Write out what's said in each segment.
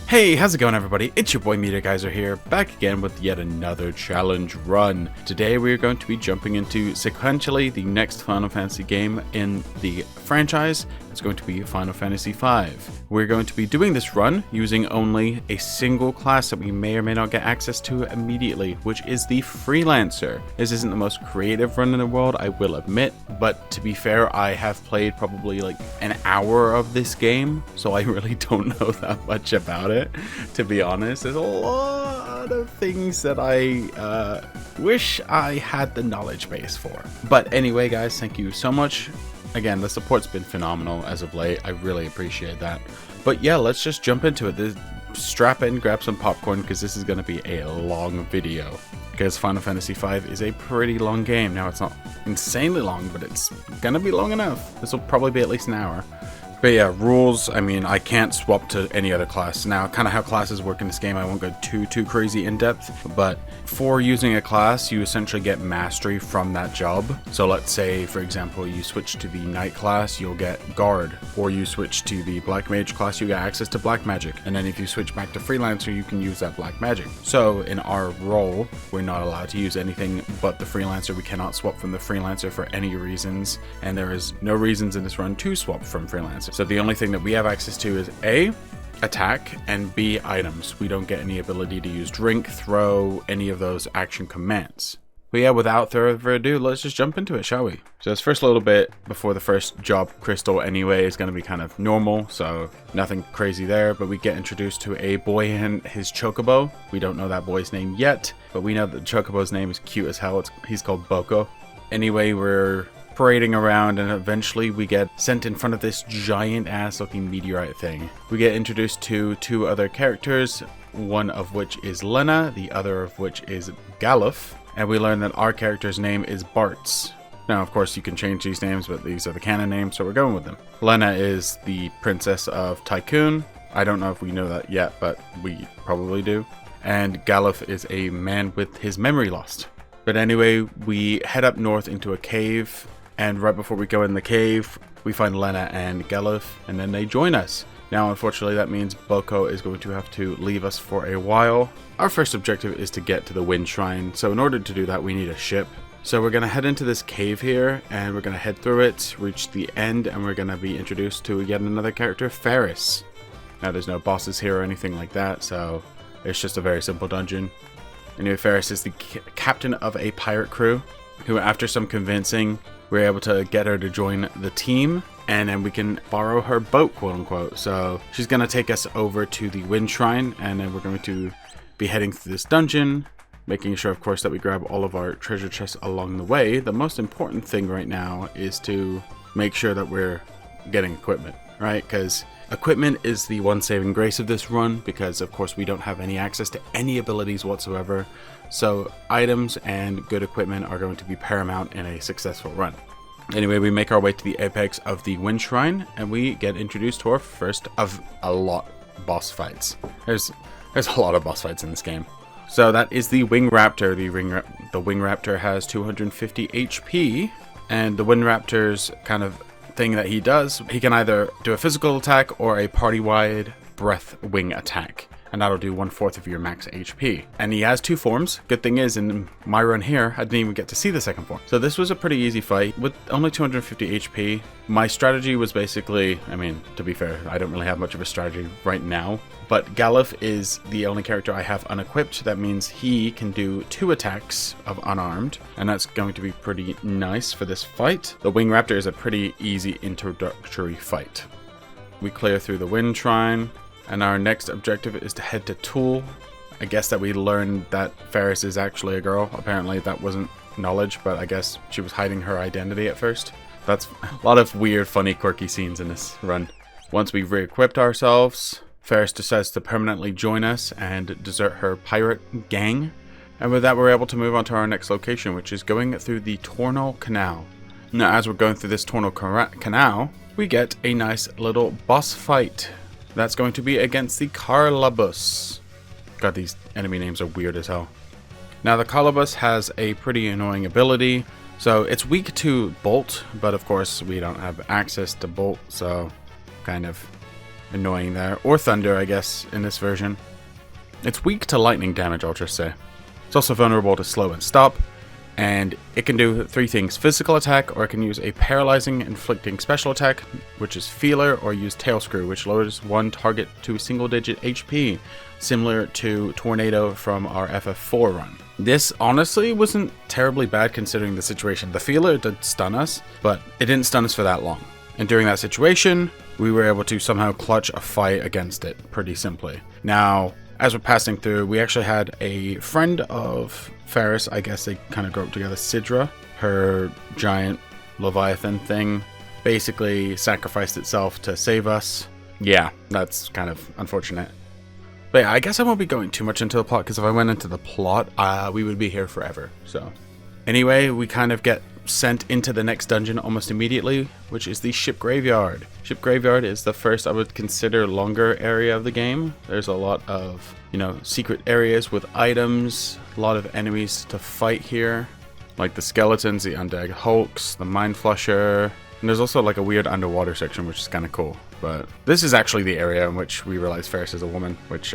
Hey, how's it going everybody? It's your boy Metergeyser here, back again with yet another challenge run. Today we are going to be jumping into sequentially the next Final Fantasy game in the franchise. It's going to be Final Fantasy V. We're going to be doing this run using only a single class that we may or may not get access to immediately, which is the Freelancer. This isn't the most creative run in the world, I will admit, but to be fair, I have played probably like an hour of this game, so I really don't know that much about it. To be honest, there's a lot of things that I wish I had the knowledge base for. But anyway, guys, thank you so much. Again, the support's been phenomenal as of late. I really appreciate that. But yeah, let's just jump into it. Strap in, grab some popcorn, because this is going to be a long video. Because Final Fantasy V is a pretty long game. Now, it's not insanely long, but it's going to be long enough. This will probably be at least an hour. But yeah, rules, I mean, I can't swap to any other class. Now, kind of how classes work in this game, I won't go too crazy in depth, but for using a class, you essentially get mastery from that job. So let's say, for example, you switch to the Knight class, you'll get Guard, or you switch to the Black Mage class, you get access to Black Magic. And then if you switch back to Freelancer, you can use that Black Magic. So in our role, we're not allowed to use anything but the Freelancer. We cannot swap from the Freelancer for any reasons, and there is no reasons in this run to swap from Freelancer. So the only thing that we have access to is A, attack, and B, items. We don't get any ability to use drink, throw, any of those action commands. But yeah, without further ado, let's just jump into it, shall we? So this first little bit before the first job crystal anyway is going to be kind of normal, so nothing crazy there, but we get introduced to a boy and his chocobo. We don't know that boy's name yet, but we know that the chocobo's name is cute as hell. He's called Boko. Anyway, we're parading around and eventually we get sent in front of this giant ass looking meteorite thing. We get introduced to two other characters, one of which is Lena, the other of which is Galuf, and we learn that our character's name is Bartz. Now, of course, you can change these names, but these are the canon names, so we're going with them. Lena is the princess of Tycoon. I don't know if we know that yet, but we probably do. And Galuf is a man with his memory lost. But anyway, we head up north into a cave, and right before we go in the cave, we find Lena and Galuf, and then they join us. Now, unfortunately, that means Boko is going to have to leave us for a while. Our first objective is to get to the Wind Shrine, so in order to do that, we need a ship. So we're going to head into this cave here, and we're going to head through it, reach the end, and we're going to be introduced to yet another character, Ferris. Now, there's no bosses here or anything like that, so it's just a very simple dungeon. Anyway, Ferris is the captain of a pirate crew, who after some convincing, we're able to get her to join the team, and then we can borrow her boat, quote unquote. So she's going to take us over to the Wind Shrine, and then we're going to be heading through this dungeon, making sure, of course, that we grab all of our treasure chests along the way. The most important thing right now is to make sure that we're getting equipment, right? Because equipment is the one saving grace of this run, because, of course, we don't have any access to any abilities whatsoever. So items and good equipment are going to be paramount in a successful run. Anyway, we make our way to the apex of the Wind Shrine, and we get introduced to our first of a lot of boss fights. There's a lot of boss fights in this game. So that is the Wing Raptor. The Wing Raptor has 250 HP, and the Wind Raptor's kind of thing that he does, he can either do a physical attack or a party-wide breath wing attack, and that'll do 1/4 of your max HP. And he has two forms. Good thing is, in my run here, I didn't even get to see the second form. So this was a pretty easy fight with only 250 HP. My strategy was basically, I mean, to be fair, I don't really have much of a strategy right now, but Galuf is the only character I have unequipped. That means he can do 2 attacks of unarmed, and that's going to be pretty nice for this fight. The Wing Raptor is a pretty easy introductory fight. We clear through the Wind Shrine, and our next objective is to head to Tool. I guess that we learned that Ferris is actually a girl. Apparently that wasn't knowledge, but I guess she was hiding her identity at first. That's a lot of weird, funny, quirky scenes in this run. Once we've re-equipped ourselves, Ferris decides to permanently join us and desert her pirate gang. And with that, we're able to move on to our next location, which is going through the Tornal Canal. Now, as we're going through this Tornal Canal, we get a nice little boss fight. That's going to be against the Carlabus. God, these enemy names are weird as hell. Now, the Carlabus has a pretty annoying ability. So it's weak to Bolt, but of course we don't have access to Bolt, so kind of annoying there. Or thunder, I guess, in this version. It's weak to lightning damage, I'll just say. It's also vulnerable to slow and stop. And it can do 3 things: physical attack, or it can use a paralyzing inflicting special attack, which is feeler, or use tail screw, which lowers one target to single digit HP, similar to tornado from our FF4 run. This honestly wasn't terribly bad considering the situation. The feeler did stun us, but it didn't stun us for that long. And during that situation, we were able to somehow clutch a fight against it pretty simply. Now, as we're passing through, we actually had a friend of Ferris, I guess they kind of grew up together, Sidra, her giant Leviathan thing, basically sacrificed itself to save us. Yeah, that's kind of unfortunate. But yeah, I guess I won't be going too much into the plot, because if I went into the plot, we would be here forever. So anyway, we kind of get sent into the next dungeon almost immediately, which is the ship graveyard. Ship graveyard is the first, I would consider, longer area of the game. There's a lot of, secret areas with items, a lot of enemies to fight here, like the skeletons, the undead hulks, the mind flusher, and there's also like a weird underwater section, which is kind of cool. But this is actually the area in which we realize Ferris is a woman, which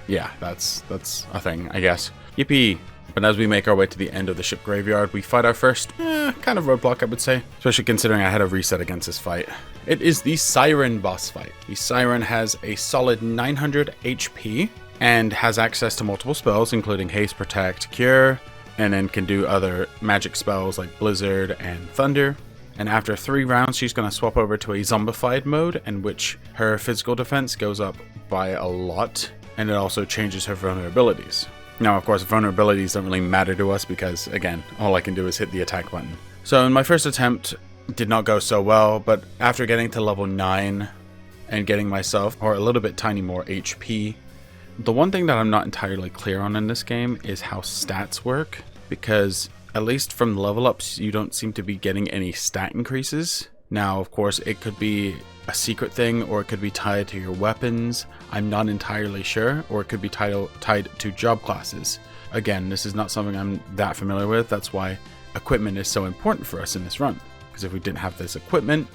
yeah, that's a thing, I guess. Yippee! But as we make our way to the end of the ship graveyard, we fight our first kind of roadblock, I would say, especially considering I had a reset against this fight. It is the Siren boss fight. The Siren has a solid 900 HP and has access to multiple spells, including Haste, Protect, Cure, and then can do other magic spells like Blizzard and Thunder. And after 3 rounds, she's going to swap over to a zombified mode, in which her physical defense goes up by a lot, and it also changes her vulnerabilities. Now, of course, vulnerabilities don't really matter to us because, again, all I can do is hit the attack button. So in my first attempt, did not go so well, but after getting to level 9 and getting myself, or a little bit tiny more HP, the one thing that I'm not entirely clear on in this game is how stats work, because at least from level ups, you don't seem to be getting any stat increases. Now, of course, it could be a secret thing, or it could be tied to your weapons. I'm not entirely sure, or it could be tied to job classes. Again, this is not something I'm that familiar with. That's why equipment is so important for us in this run, because if we didn't have this equipment,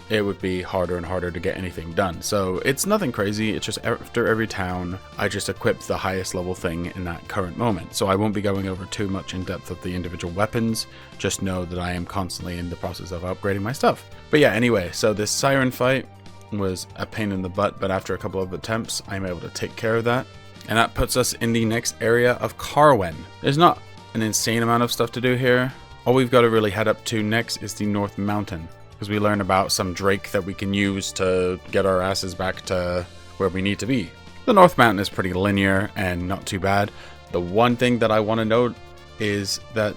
it would be harder and harder to get anything done. So it's nothing crazy. It's just after every town, I just equip the highest level thing in that current moment. So I won't be going over too much in depth of the individual weapons. Just know that I am constantly in the process of upgrading my stuff. But yeah, anyway, so this Siren fight was a pain in the butt, but after a couple of attempts, I'm able to take care of that. And that puts us in the next area of Carwen. There's not an insane amount of stuff to do here. All we've got to really head up to next is the North Mountain, because we learn about some Drake that we can use to get our asses back to where we need to be. The North Mountain is pretty linear and not too bad. The one thing that I want to note is that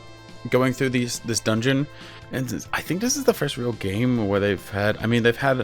going through this dungeon, and I think this is the first real game where they've had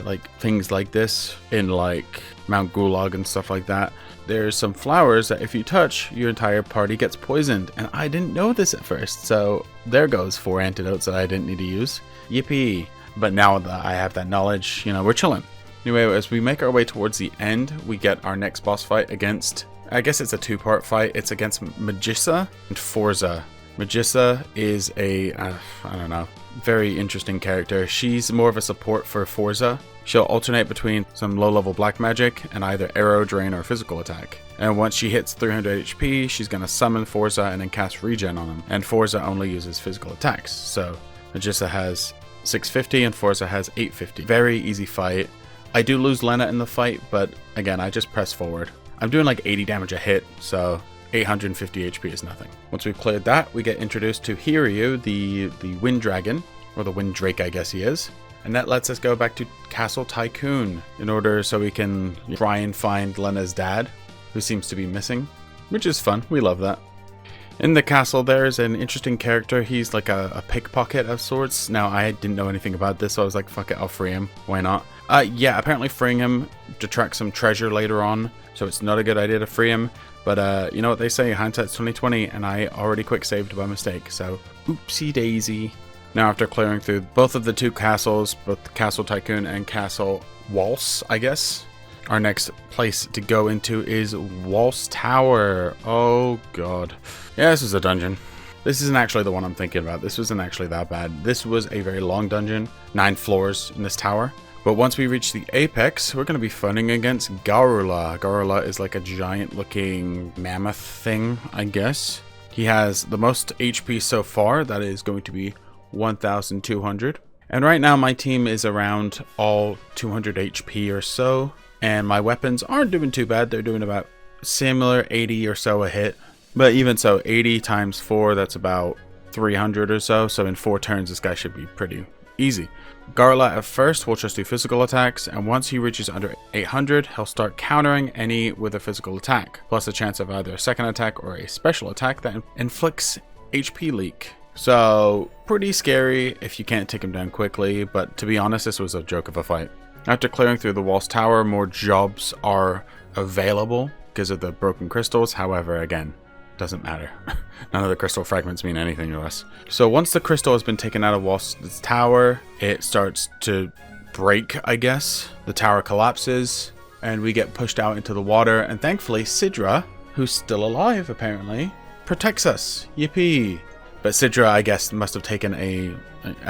like things like this in like Mount Gulag and stuff like that. There's some flowers that if you touch, your entire party gets poisoned, and I didn't know this at first, so there goes 4 antidotes that I didn't need to use. Yippee! But now that I have that knowledge, we're chilling. Anyway, as we make our way towards the end, we get our next boss fight against, I guess it's a 2-part fight. It's against Magissa and Forza. Magissa is a, I don't know, very interesting character. She's more of a support for Forza. She'll alternate between some low-level black magic and either arrow, drain, or physical attack. And once she hits 300 HP, she's going to summon Forza and then cast regen on him. And Forza only uses physical attacks. So Magissa has 650 and Forza has 850. Very easy fight. I do lose Lena in the fight, but again, I just press forward. I'm doing like 80 damage a hit, so 850 HP is nothing. Once we've cleared that, we get introduced to Hiryu, the Wind Dragon, or the Wind Drake, I guess he is. And that lets us go back to Castle Tycoon in order so we can try and find Lena's dad, who seems to be missing, which is fun. We love that. In the castle, there's an interesting character. He's like a pickpocket of sorts. Now, I didn't know anything about this, so I was like, fuck it, I'll free him. Why not? Yeah, apparently freeing him detracts some treasure later on, so it's not a good idea to free him. But you know what they say, hindsight's 2020, and I already quick saved by mistake, so oopsie daisy. Now, after clearing through both of the 2 castles, both Castle Tycoon and Castle Wals, I guess, our next place to go into is Wals Tower. Oh god. Yeah, this is a dungeon. This isn't actually the one I'm thinking about. This wasn't actually that bad. This was a very long dungeon, 9 floors in this tower. But once we reach the apex, we're going to be fighting against Garula. Garula is like a giant looking mammoth thing, I guess. He has the most HP so far. That is going to be 1,200. And right now my team is around all 200 HP or so. And my weapons aren't doing too bad. They're doing about similar 80 or so a hit. But even so, 80 times 4, that's about 300 or so. So in 4 turns, this guy should be pretty easy. Garula at first will just do physical attacks, and once he reaches under 800, he'll start countering any with a physical attack, plus a chance of either a second attack or a special attack that inflicts HP leak. So pretty scary if you can't take him down quickly, but to be honest, this was a joke of a fight. After clearing through the Wals Tower, more jobs are available because of the broken crystals. However, again, doesn't matter. None of the crystal fragments mean anything to us. So once the crystal has been taken out of Wals Tower, it starts to break, I guess. The tower collapses and we get pushed out into the water, and thankfully Sidra, who's still alive apparently, protects us. Yippee. But Sidra, I guess, must have taken a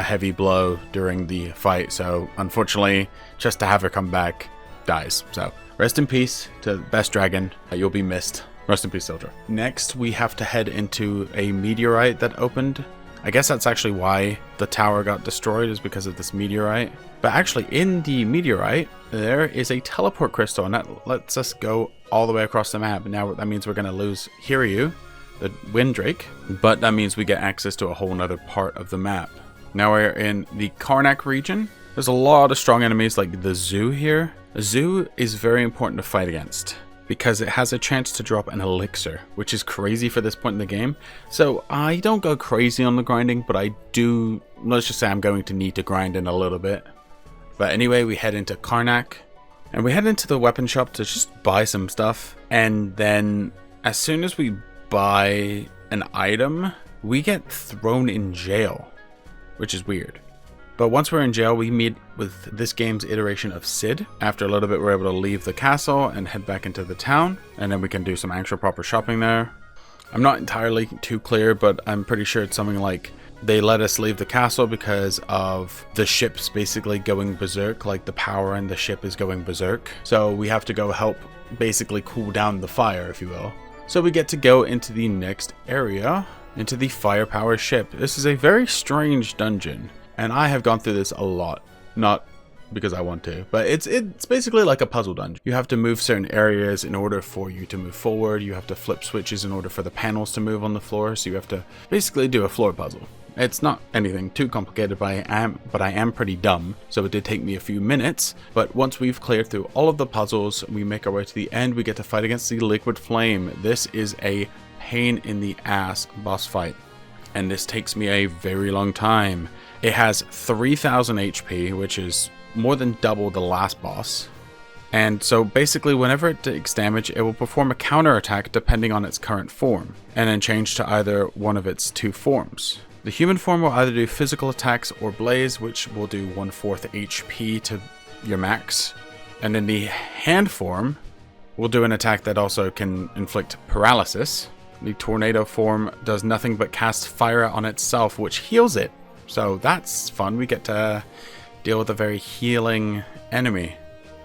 heavy blow during the fight, so unfortunately, just to have her come back, dies. So rest in peace to the best dragon. You'll be missed. Rest in peace, Sildra. Next, we have to head into a meteorite that opened. I guess that's actually why the tower got destroyed, is because of this meteorite. But actually, in the meteorite, there is a teleport crystal, and that lets us go all the way across the map. Now, that means we're going to lose Hiryu, the Windrake, but that means we get access to a whole nother part of the map. Now we're in the Carnack region. There's a lot of strong enemies like the zoo here. The zoo is very important to fight against, because it has a chance to drop an elixir, which is crazy for this point in the game. So I don't go crazy on the grinding, but I do, let's just say I'm going to need to grind in a little bit. But anyway, we head into Carnack, and we head into the weapon shop to just buy some stuff. And then as soon as we buy an item, we get thrown in jail, which is weird. But once we're in jail, we meet with this game's iteration of Sid. After a little bit, we're able to leave the castle and head back into the town, and then we can do some actual proper shopping there. I'm not entirely too clear, but I'm pretty sure it's something like they let us leave the castle because of the ships basically going berserk, like the power in the ship is going berserk. So we have to go help basically cool down the fire, if you will. So we get to go into the next area, into the firepower ship. This is a very strange dungeon, and I have gone through this a lot. Not because I want to, but it's basically like a puzzle dungeon. You have to move certain areas in order for you to move forward. You have to flip switches in order for the panels to move on the floor. So you have to basically do a floor puzzle. It's not anything too complicated, but I am pretty dumb, so it did take me a few minutes. But once we've cleared through all of the puzzles, we make our way to the end. We get to fight against the Liquid Flame. This is a pain in the ass boss fight, and this takes me a very long time. It has 3,000 HP, which is more than double the last boss. And so basically whenever it takes damage, it will perform a counter attack depending on its current form, and then change to either one of its two forms. The human form will either do physical attacks or blaze, which will do 1/4 HP to your max. And then the hand form will do an attack that also can inflict paralysis. The tornado form does nothing but cast fire on itself, which heals it. So that's fun. We get to deal with a very healing enemy.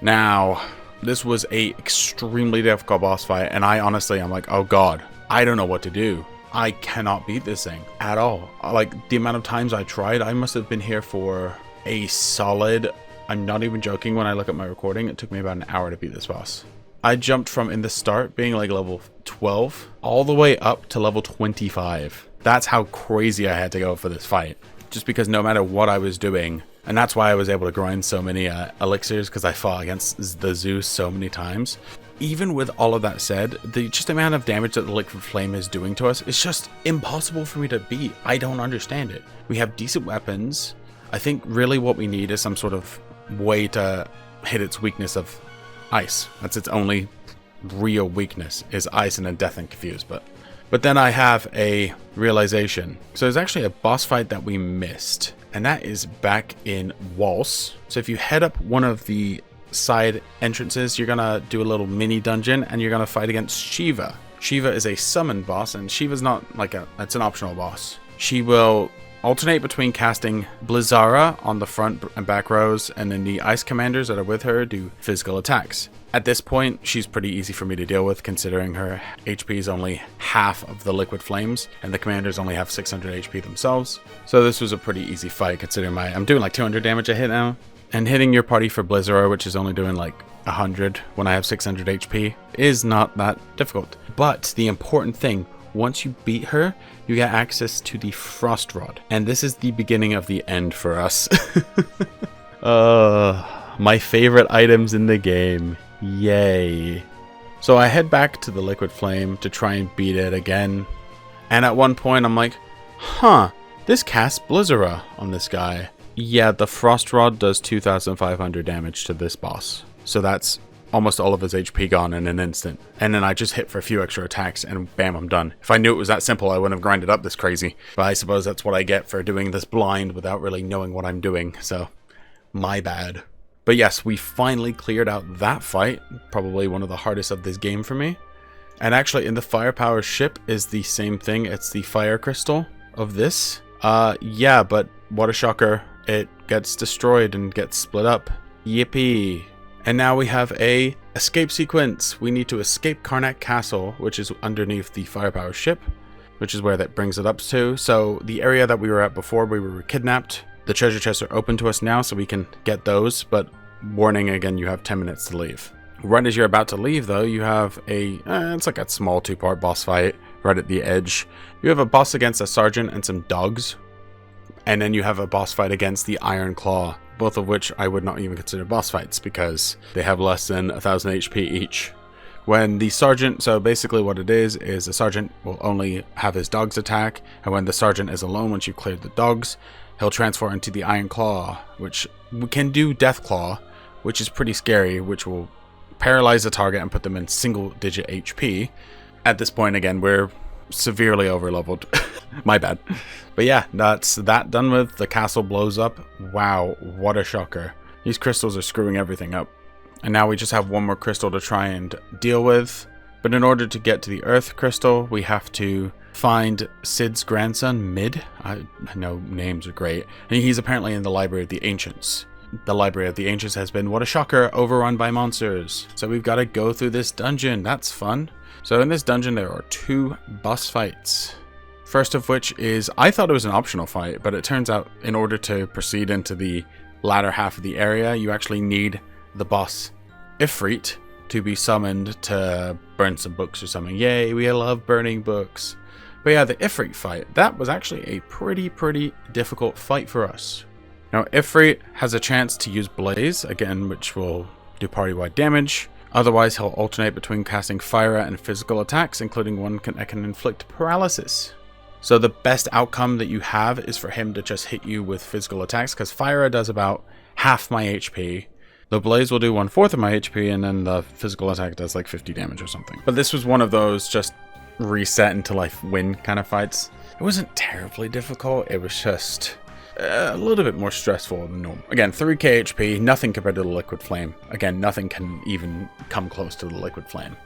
Now, this was a extremely difficult boss fight, and I'm like, oh god, I don't know what to do. I cannot beat this thing at all. Like, the amount of times I tried, I must have been here for a solid, I'm not even joking, when I look at my recording, it took me about an hour to beat this boss. I jumped from, in the start, being like level 12, all the way up to level 25. That's how crazy I had to go for this fight. Just because no matter what I was doing, and that's why I was able to grind so many elixirs, because I fought against the Zeus so many times. Even with all of that said, the just amount of damage that the Liquid Flame is doing to us is just impossible for me to beat. I don't understand it. We have decent weapons. I think really what we need is some sort of way to hit its weakness of ice. That's its only real weakness, is ice and a Death and Confuse. But then I have a realization. So there's actually a boss fight that we missed, and that is back in Wals. So if you head up one of the side entrances, you're gonna do a little mini dungeon, and you're gonna fight against Shiva. Shiva is a summoned boss, and Shiva's not like it's an optional boss. She will alternate between casting Blizzara on the front and back rows, and then the ice commanders that are with her do physical attacks. At this point, she's pretty easy for me to deal with, considering her HP is only half of the liquid flames, and the commanders only have 600 HP themselves. So this was a pretty easy fight, considering I'm doing like 200 damage a hit now. And hitting your party for Blizzara, which is only doing like 100 when I have 600 HP, is not that difficult. But the important thing, once you beat her, you get access to the Frost Rod. And this is the beginning of the end for us. My favorite items in the game. Yay. So I head back to the liquid flame to try and beat it again. And at one point I'm like, this casts Blizzara on this guy. Yeah, the Frost Rod does 2,500 damage to this boss. So that's almost all of his HP gone in an instant. And then I just hit for a few extra attacks and bam, I'm done. If I knew it was that simple, I wouldn't have grinded up this crazy. But I suppose that's what I get for doing this blind without really knowing what I'm doing. So, my bad. But yes, we finally cleared out that fight. Probably one of the hardest of this game for me. And actually in the firepower ship is the same thing. It's the fire crystal of this. Yeah, but what a shocker. It gets destroyed and gets split up. Yippee. And now we have a escape sequence. We need to escape Carnack Castle, which is underneath the firepower ship, which is where that brings it up to. So the area that we were at before, we were kidnapped. The treasure chests are open to us now, so we can get those, but warning again, you have 10 minutes to leave. Right as you're about to leave though, you have it's like a small 2-part boss fight right at the edge. You have a boss against a sergeant and some dogs. And then you have a boss fight against the Iron Claw, both of which I would not even consider boss fights because they have less than 1,000 HP each. When the sergeant, so basically what it is the sergeant will only have his dogs attack, and when the sergeant is alone, once you've cleared the dogs, he'll transfer into the Iron Claw, which can do Death Claw, which is pretty scary, which will paralyze the target and put them in single-digit HP. At this point, again, we're severely over-leveled. My bad. But yeah, that's that done with. The castle blows up. Wow, what a shocker. These crystals are screwing everything up. And now we just have one more crystal to try and deal with. But in order to get to the Earth crystal, we have to find Sid's grandson, Mid. I know names are great. And he's apparently in the Library of the Ancients. The Library of the Ancients has been, what a shocker, overrun by monsters. So we've got to go through this dungeon. That's fun. So in this dungeon, there are 2 boss fights. First of which is, I thought it was an optional fight, but it turns out in order to proceed into the latter half of the area, you actually need the boss Ifrit to be summoned to burn some books or something. Yay, we love burning books. But yeah, the Ifrit fight, that was actually a pretty difficult fight for us. Now, Ifrit has a chance to use Blaze, again, which will do party-wide damage. Otherwise, he'll alternate between casting fire and physical attacks, including one that can inflict paralysis. So the best outcome that you have is for him to just hit you with physical attacks, because fire does about half my HP. The Blaze will do 1/4 of my HP, and then the physical attack does like 50 damage or something. But this was one of those just reset until I win kind of fights. It wasn't terribly difficult, it was just a little bit more stressful than normal. Again, 3k HP, nothing compared to the Liquid Flame. Again, nothing can even come close to the Liquid Flame.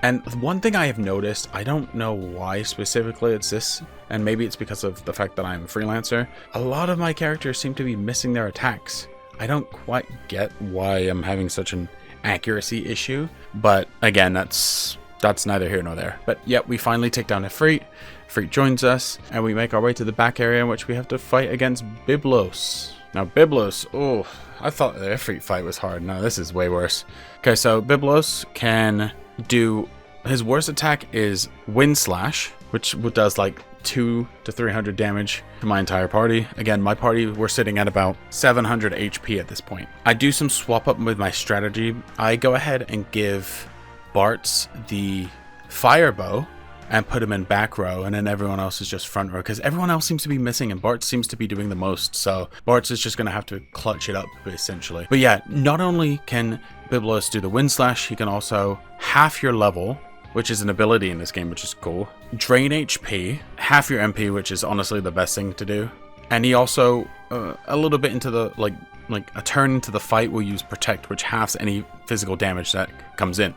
And one thing I have noticed, I don't know why specifically it's this, and maybe it's because of the fact that I'm a freelancer, a lot of my characters seem to be missing their attacks. I don't quite get why I'm having such an accuracy issue, but again, that's neither here nor there. But yet, we finally take down Ifrit. Ifrit joins us, and we make our way to the back area in which we have to fight against Byblos. Now, Byblos, oh, I thought the Ifrit fight was hard. No, this is way worse. Okay, so Byblos can do, his worst attack is Wind Slash, which does like 200 to 300 damage to my entire party. Again, my party, we're sitting at about 700 HP at this point. I do some swap up with my strategy. I go ahead and give Bartz the fire bow and put him in back row, and then everyone else is just front row, because everyone else seems to be missing and Bart seems to be doing the most, so Bartz is just going to have to clutch it up essentially. But yeah, not only can Byblos do the Wind Slash, he can also half your level, which is an ability in this game, which is cool, drain HP, half your MP, which is honestly the best thing to do, and he also a little bit into the like a turn into the fight will use Protect, which halves any physical damage that comes in.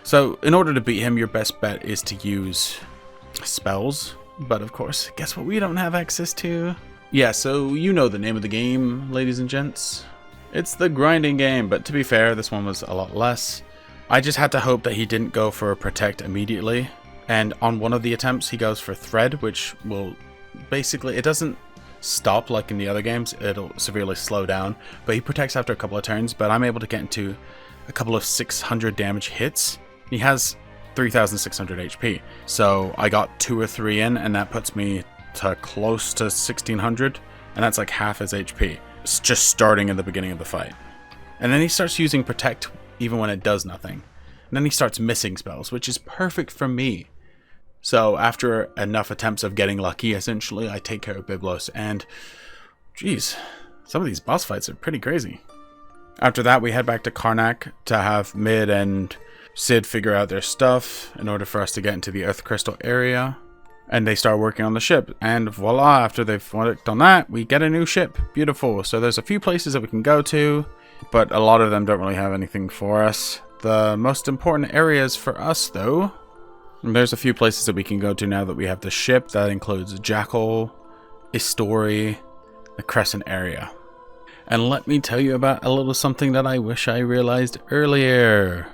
So in order to beat him, your best bet is to use spells. But of course, guess what we don't have access to? Yeah, so you know the name of the game, ladies and gents. It's the grinding game, but to be fair, this one was a lot less. I just had to hope that he didn't go for protect immediately. And on one of the attempts, he goes for thread, which will basically, it doesn't stop like in the other games, it'll severely slow down. But he protects after a couple of turns, but I'm able to get into a couple of 600 damage hits. He has 3,600 HP. So I got 2 or 3 in, and that puts me to close to 1,600. And that's like half his HP. It's just starting in the beginning of the fight. And then he starts using protect even when it does nothing. And then he starts missing spells, which is perfect for me. So after enough attempts of getting lucky, essentially, I take care of Byblos. And, geez, some of these boss fights are pretty crazy. After that, we head back to Carnack to have Mid and Sid figure out their stuff in order for us to get into the Earth Crystal area. And they start working on the ship. And voila, after they've worked on that, we get a new ship. Beautiful. So there's a few places that we can go to, but a lot of them don't really have anything for us. The most important areas for us, though, there's a few places that we can go to now that we have the ship. That includes Jackal, Istori, the Crescent area. And let me tell you about a little something that I wish I realized earlier.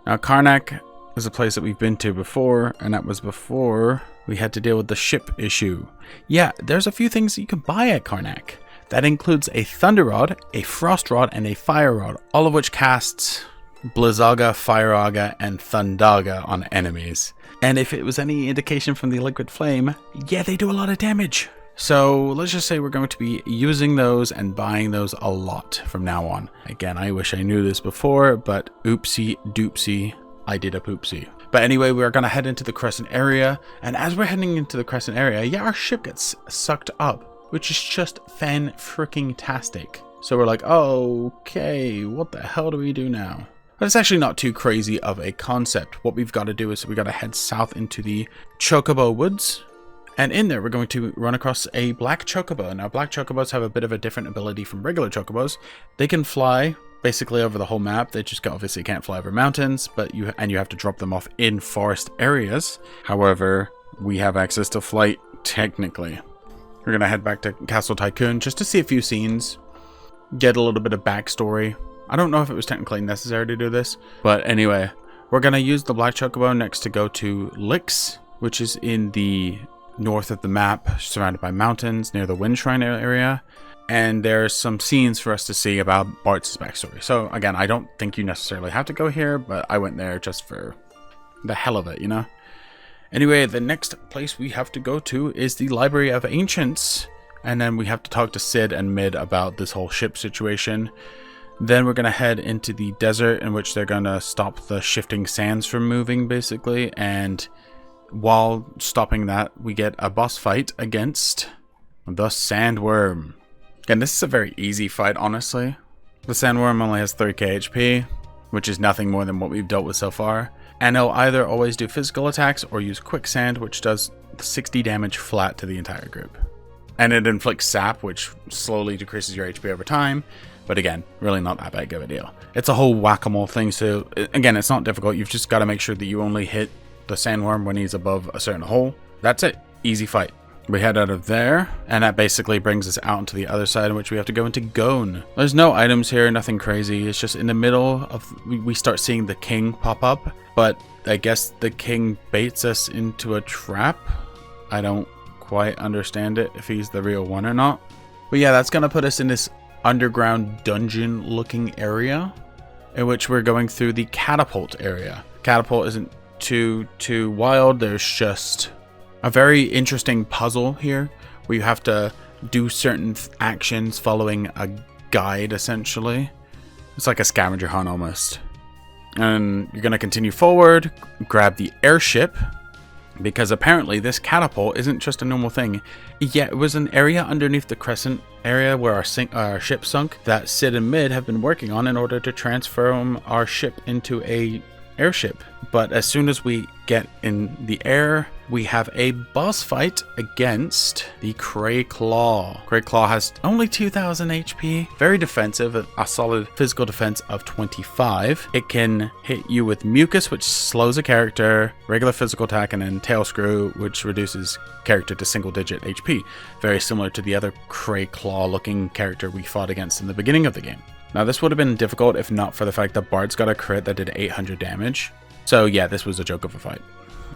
Now, Carnack is a place that we've been to before, and that was before we had to deal with the ship issue. Yeah, there's a few things that you can buy at Carnack. That includes a Thunder Rod, a Frost Rod, and a Fire Rod, all of which casts Blizzaga, Fireaga, and Thundaga on enemies. And if it was any indication from the Liquid Flame, yeah, they do a lot of damage. So let's just say we're going to be using those and buying those a lot from now on. Again, I wish I knew this before, but oopsie doopsie, I did a poopsie. But anyway, we're going to head into the Crescent area. And as we're heading into the Crescent area, yeah, our ship gets sucked up, which is just fan-freaking-tastic. So we're like, oh, okay, what the hell do we do now? But it's actually not too crazy of a concept. What we've got to do is we got to head south into the Chocobo Woods. And in there, we're going to run across a black chocobo. Now, black chocobos have a bit of a different ability from regular chocobos. They can fly basically over the whole map. They just obviously can't fly over mountains, but you have to drop them off in forest areas. However, we have access to flight technically. We're going to head back to Castle Tycoon just to see a few scenes, get a little bit of backstory. I don't know if it was technically necessary to do this, but anyway, we're going to use the black chocobo next to go to Lix, which is in the north of the map, surrounded by mountains near the Wind Shrine area. And there's some scenes for us to see about Bart's backstory. So again, I don't think you necessarily have to go here, but I went there just for the hell of it, you know? Anyway, the next place we have to go to is the Library of Ancients. And then we have to talk to Sid and Mid about this whole ship situation. Then we're going to head into the desert, in which they're going to stop the shifting sands from moving, basically. And while stopping that, we get a boss fight against the Sandworm. Again, this is a very easy fight, honestly. The Sandworm only has 3k HP, which is nothing more than what we've dealt with so far. And he'll either always do physical attacks or use Quicksand, which does 60 damage flat to the entire group. And it inflicts sap, which slowly decreases your HP over time. But again, really not that big of a deal. It's a whole whack-a-mole thing, so again, it's not difficult. You've just got to make sure that you only hit the Sandworm when he's above a certain hole. That's it. Easy fight. We head out of there, and that basically brings us out into the other side, in which we have to go into Gone. There's no items here, nothing crazy. It's just in the middle of, we start seeing the king pop up, but I guess the king baits us into a trap. I don't quite understand it, if he's the real one or not. But yeah, that's gonna put us in this underground dungeon looking area, in which we're going through the catapult area. Catapult isn't too wild. There's just a very interesting puzzle here where you have to do certain actions following a guide, essentially. It's like a scavenger hunt almost. And you're going to continue forward, grab the airship, because apparently this catapult isn't just a normal thing. Yeah, it was an area underneath the Crescent area where our ship sunk that Sid and Mid have been working on in order to transform our ship into a airship. But as soon as we get in the air, we have a boss fight against the Crayclaw. Crayclaw has only 2000 HP, very defensive, a solid physical defense of 25. It can hit you with Mucus, which slows a character, regular physical attack, and then Tail Screw, which reduces character to single-digit HP. Very similar to the other Crayclaw-looking character we fought against in the beginning of the game. Now, this would have been difficult if not for the fact that Bart's got a crit that did 800 damage. So yeah, this was a joke of a fight.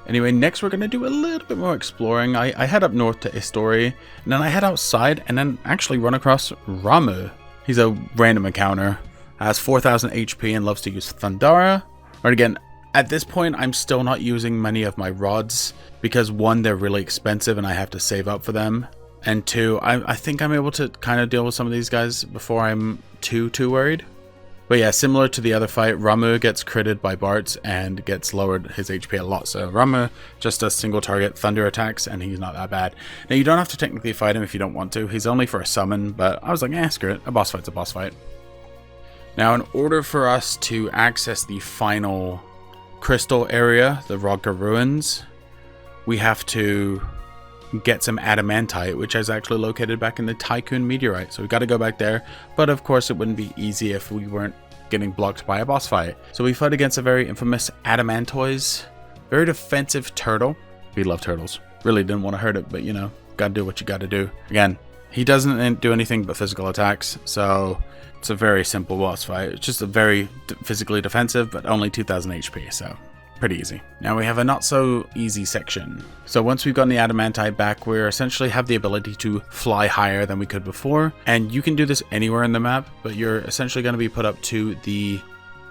Anyway, next we're going to do a little bit more exploring. I head up north to Istori, and then I head outside and then actually run across Ramu. He's a random encounter, has 4000 HP and loves to use Thundara. But again, at this point, I'm still not using many of my rods because one, they're really expensive and I have to save up for them. And two, I think I'm able to kind of deal with some of these guys before I'm too worried. But yeah, similar to the other fight, Ramu gets critted by Bart and gets lowered his HP a lot. So Ramu just does single target thunder attacks and he's not that bad. Now you don't have to technically fight him if you don't want to. He's only for a summon, but I was like, screw it. A boss fight's a boss fight. Now in order for us to access the final crystal area, the Rodka Ruins, we have to get some adamantite, which is actually located back in the Tycoon meteorite. So we got to go back there, but of course it wouldn't be easy if we weren't getting blocked by a boss fight. So we fight against a very infamous Adamantoise, very defensive turtle. We love turtles. Really didn't want to hurt it, but you know, gotta do what you gotta do. Again, he doesn't do anything but physical attacks, so it's a very simple boss fight. It's just a very physically defensive, but only 2000 HP, so pretty easy. Now we have a not so easy section. So once we've gotten the adamantite back, we essentially have the ability to fly higher than we could before. And you can do this anywhere in the map, but you're essentially going to be put up to the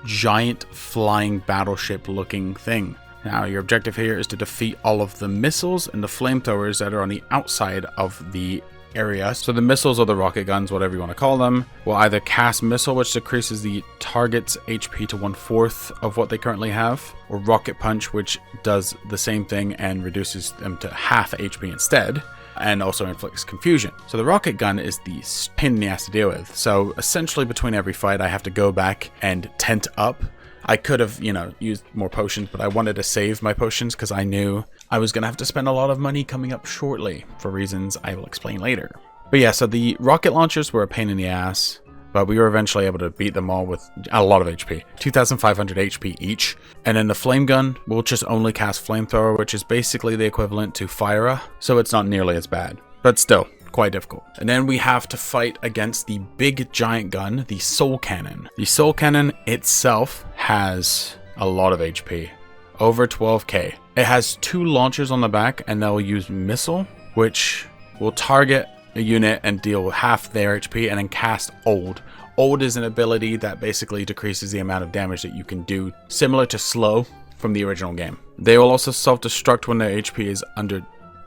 giant flying battleship looking thing. Now your objective here is to defeat all of the missiles and the flamethrowers that are on the outside of the area. So the missiles or the rocket guns, whatever you want to call them, will either cast missile, which decreases the target's HP to 1/4 of what they currently have, or rocket punch, which does the same thing and reduces them to half HP instead, and also inflicts confusion. So the rocket gun is the pain in the ass to deal with. So essentially between every fight I have to go back and tent up. I could have, used more potions, but I wanted to save my potions because I knew I was going to have to spend a lot of money coming up shortly for reasons I will explain later. But yeah, so the rocket launchers were a pain in the ass, but we were eventually able to beat them all with a lot of HP, 2,500 HP each. And then the flame gun will just only cast flamethrower, which is basically the equivalent to Fire, so it's not nearly as bad, but still quite difficult. And then we have to fight against the big giant gun, the Soul Cannon. The Soul Cannon itself has a lot of HP, over 12k. It has 2 launchers on the back, and they'll use missile, which will target a unit and deal half their HP, and then cast Old. Old is an ability that basically decreases the amount of damage that you can do, similar to Slow from the original game. They will also self-destruct when their HP is under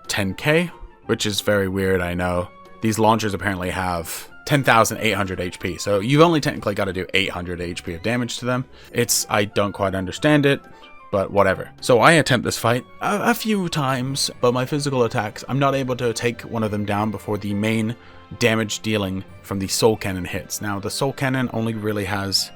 10k, which is very weird, I know. These launchers apparently have 10,800 HP, so you've only technically got to do 800 HP of damage to them. I don't quite understand it, but whatever. So I attempt this fight a few times, but my physical attacks, I'm not able to take one of them down before the main damage dealing from the Soul Cannon hits. Now, the Soul Cannon only really has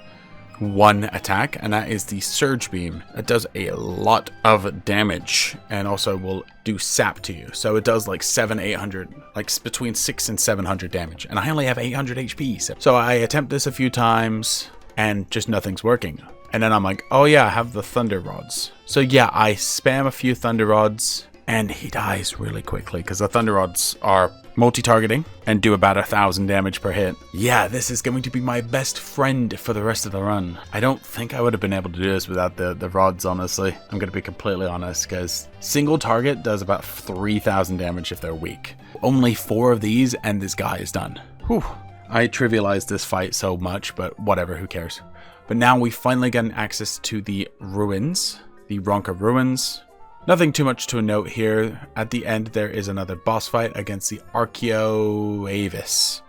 one attack, and that is the Surge Beam. It does a lot of damage and also will do sap to you. So it does like 800, like between 600 and 700 damage, and I only have 800 HP. So I attempt this a few times and just nothing's working. And then I'm like, oh yeah, I have the Thunder Rods. So yeah, I spam a few Thunder Rods and he dies really quickly because the Thunder Rods are multi-targeting and do about 1,000 damage per hit. Yeah, this is going to be my best friend for the rest of the run. I don't think I would have been able to do this without the rods, honestly. I'm going to be completely honest, because single target does about 3,000 damage if they're weak. Only 4 of these and this guy is done. Whew. I trivialized this fight so much, but whatever, who cares? But now we finally get access to the ruins, the Rodka Ruins. Nothing too much to note here. At the end, there is another boss fight against the Archaeoavis.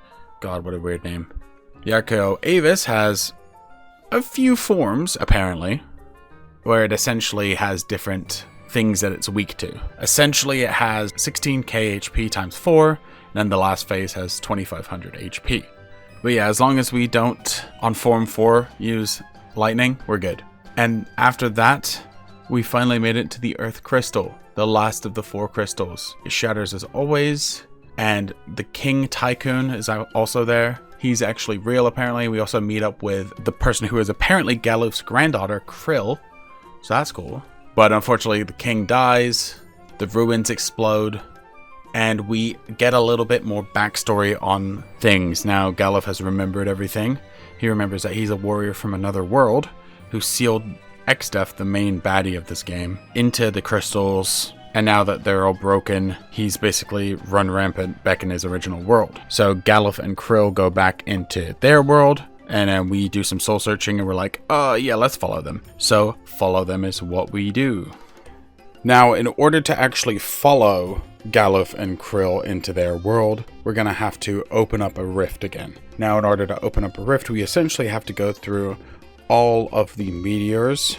God, what a weird name. The Archaeoavis has a few forms, apparently, where it essentially has different things that it's weak to. Essentially, it has 16k HP times 4, and then the last phase has 2,500 HP. But yeah, as long as we don't, on Form 4, use lightning, we're good. And after that, We finally made it to the Earth Crystal, the last of the 4 crystals. It shatters as always, and the King Tycoon is also there. He's actually real apparently. We also meet up with the person who is apparently Galuf's granddaughter, Krill, so that's cool. But unfortunately the king dies, the ruins explode, and we get a little bit more backstory on things. Now Galuf has remembered everything. He remembers that he's a warrior from another world who sealed Xdeath, the main baddie of this game, into the crystals, and now that they're all broken, he's basically run rampant back in his original world. So Galuf and Krill go back into their world, and then we do some soul searching, and we're like, yeah, let's follow them. So follow them is what we do. Now, in order to actually follow Galuf and Krill into their world, we're going to have to open up a rift again. Now, in order to open up a rift, we essentially have to go through all of the meteors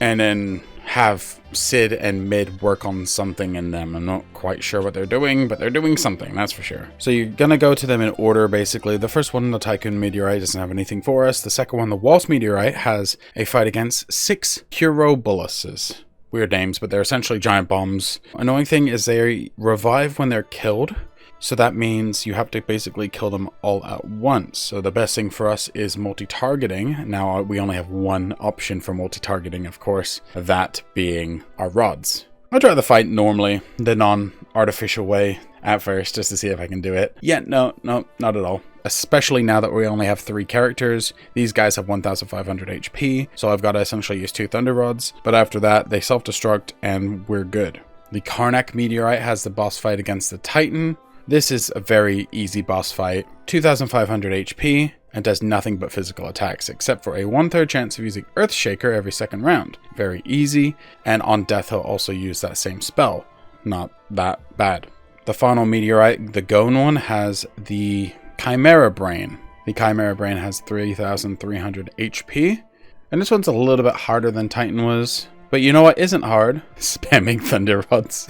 and then have Sid and Mid work on something in them. I'm not quite sure what they're doing, but they're doing something, that's for sure. So you're gonna go to them in order, basically. The first one, the Tycoon meteorite, doesn't have anything for us. The second one, the Wals meteorite, has a fight against 6 Curobuluses. Weird names, but they're essentially giant bombs. Annoying thing is they revive when they're killed, so that means you have to basically kill them all at once. So the best thing for us is multi-targeting. Now we only have one option for multi-targeting, of course, that being our rods. I'll try the fight normally, the non-artificial way at first, just to see if I can do it. Yeah, no, not at all. Especially now that we only have 3 characters. These guys have 1,500 HP, so I've got to essentially use 2 Thunder Rods. But after that, they self-destruct and we're good. The Carnack meteorite has the boss fight against the Titan. This is a very easy boss fight, 2,500 HP, and does nothing but physical attacks, except for a 1/3 chance of using Earthshaker every second round. Very easy, and on death he'll also use that same spell. Not that bad. The final meteorite, the Gone one, has the Chimera Brain. The Chimera Brain has 3,300 HP, and this one's a little bit harder than Titan was. But you know what isn't hard? Spamming Thunder Rods.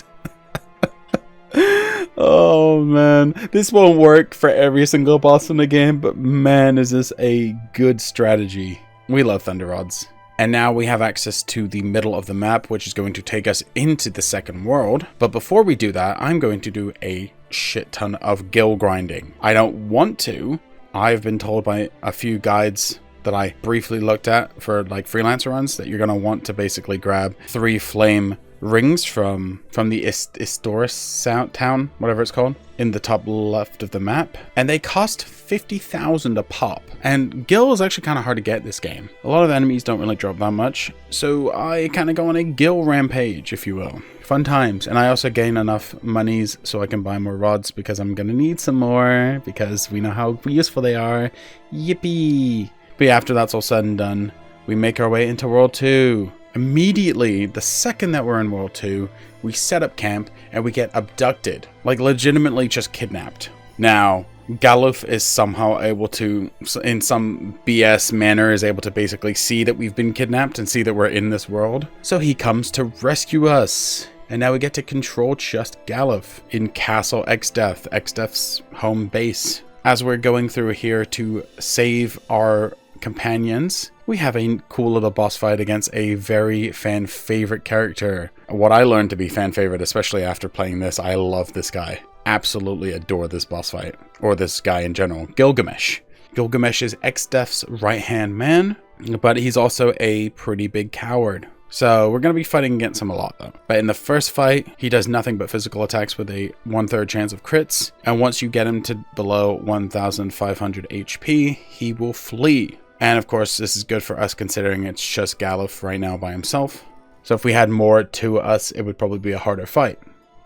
Oh man, this won't work for every single boss in the game, but man, is this a good strategy. We love Thunder Rods. And now we have access to the middle of the map, which is going to take us into the second world. But before we do that, I'm going to do a shit ton of gil grinding. I don't want to. I've been told by a few guides that I briefly looked at for like freelancer runs that you're going to want to basically grab 3 flame rings from the Istoris town, whatever it's called, in the top left of the map, and they cost 50,000 a pop. And gil is actually kind of hard to get this game. A lot of enemies don't really drop that much, so I kind of go on a gil rampage, if you will. Fun times. And I also gain enough monies so I can buy more rods, because I'm gonna need some more, because we know how useful they are. Yippee! But yeah, after that's all said and done, we make our way into World 2. Immediately, the second that we're in World 2, we set up camp and we get abducted. Like, legitimately just kidnapped. Now, Galuf is somehow able to, in some BS manner, is able to basically see that we've been kidnapped and see that we're in this world. So he comes to rescue us. And now we get to control just Galuf in Castle Xdeath, Xdeath's home base. As we're going through here to save our companions, we have a cool little boss fight against a very fan favorite character. What I learned to be fan favorite, especially after playing this, I love this guy. Absolutely adore this boss fight, or this guy in general, Gilgamesh. Gilgamesh is Xdeath's right-hand man, but he's also a pretty big coward. So we're going to be fighting against him a lot though. But in the first fight, he does nothing but physical attacks with a 1/3 chance of crits. And once you get him to below 1,500 HP, he will flee. And of course, this is good for us considering it's just Galuf right now by himself. So if we had more to us, it would probably be a harder fight.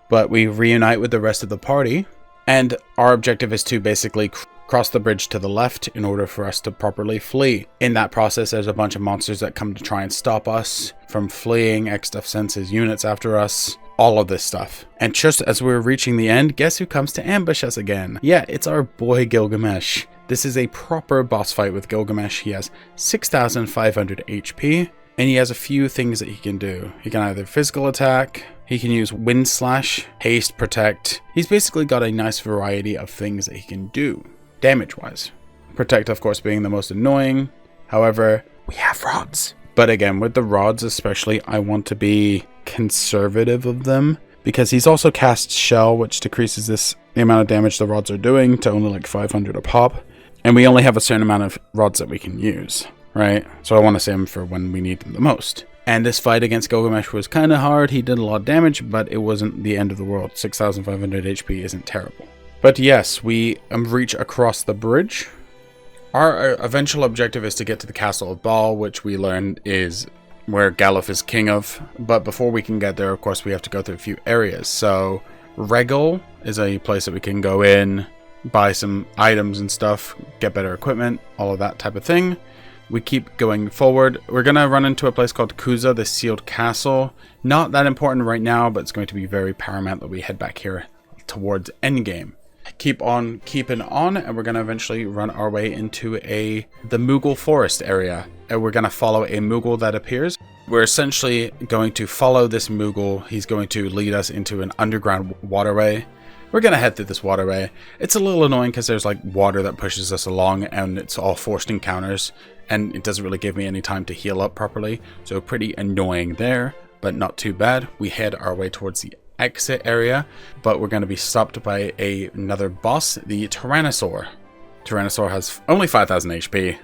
But we reunite with the rest of the party. And our objective is to basically cross the bridge to the left in order for us to properly flee. In that process, there's a bunch of monsters that come to try and stop us from fleeing. Xdeath sends his units after us. All of this stuff. And just as we're reaching the end, guess who comes to ambush us again? Yeah, it's our boy Gilgamesh. This is a proper boss fight with Gilgamesh. He has 6,500 HP, and he has a few things that he can do. He can either physical attack, he can use wind slash, haste, protect. He's basically got a nice variety of things that he can do, damage-wise. Protect, of course, being the most annoying. However, we have rods. But again, with the rods especially, I want to be conservative of them, because he's also cast Shell, which decreases the amount of damage the rods are doing to only like 500 a pop. And we only have a certain amount of rods that we can use, right? So I want to save them for when we need them the most. And this fight against Gilgamesh was kind of hard. He did a lot of damage, but it wasn't the end of the world. 6,500 HP isn't terrible. But yes, we reach across the bridge. Our eventual objective is to get to the Castle of Baal, which we learned is where Galuf is king of. But before we can get there, of course, we have to go through a few areas. So Regel is a place that we can go in, buy some items and stuff, get better equipment, all of that type of thing. We keep going forward. We're going to run into a place called Kuza, the sealed castle. Not that important right now, but it's going to be very paramount that we head back here towards endgame. Keep on keeping on, and we're going to eventually run our way into the Moogle forest area. And we're going to follow a Moogle that appears. We're essentially going to follow this Moogle. He's going to lead us into an underground waterway. We're going to head through this waterway. It's a little annoying because there's like water that pushes us along, and it's all forced encounters, and it doesn't really give me any time to heal up properly. So pretty annoying there, but not too bad. We head our way towards the exit area, but we're going to be stopped by another boss, the Tyrannosaur. Tyrannosaur has only 5,000 HP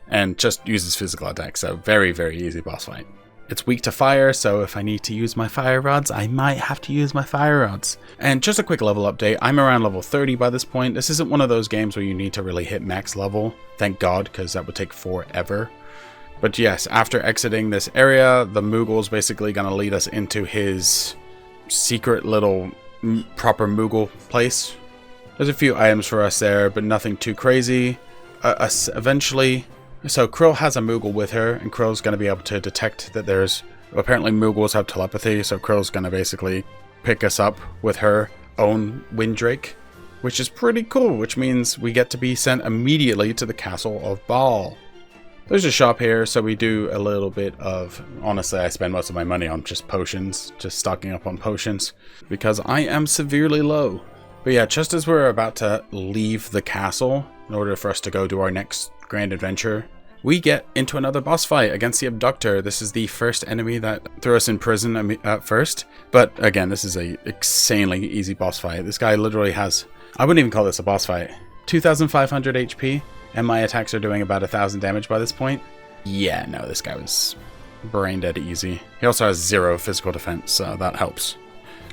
and just uses physical attack, so very, very easy boss fight. It's weak to fire, so if I need to use my fire rods, I might have to use my fire rods. And just a quick level update, I'm around level 30 by this point. This isn't one of those games where you need to really hit max level, thank God, because that would take forever. But yes, after exiting this area, the Moogle is basically going to lead us into his secret little proper Moogle place. There's a few items for us there, but nothing too crazy. Eventually, so Krill has a Moogle with her, and Krill's going to be able to detect that there's... Apparently Moogles have telepathy, so Krill's going to basically pick us up with her own Windrake, which is pretty cool, which means we get to be sent immediately to the Castle of Baal. There's a shop here, so we do a little bit of... Honestly, I spend most of my money on just potions, just stocking up on potions, because I am severely low. But yeah, just as we're about to leave the castle, in order for us to go to our next grand adventure, we get into another boss fight against the Abductor. This is the first enemy that threw us in prison at first. But again, this is a insanely easy boss fight. This guy literally has... I wouldn't even call this a boss fight. 2,500 HP, and my attacks are doing about 1,000 damage by this point. Yeah, no, this guy was brain dead easy. He also has 0 physical defense, so that helps.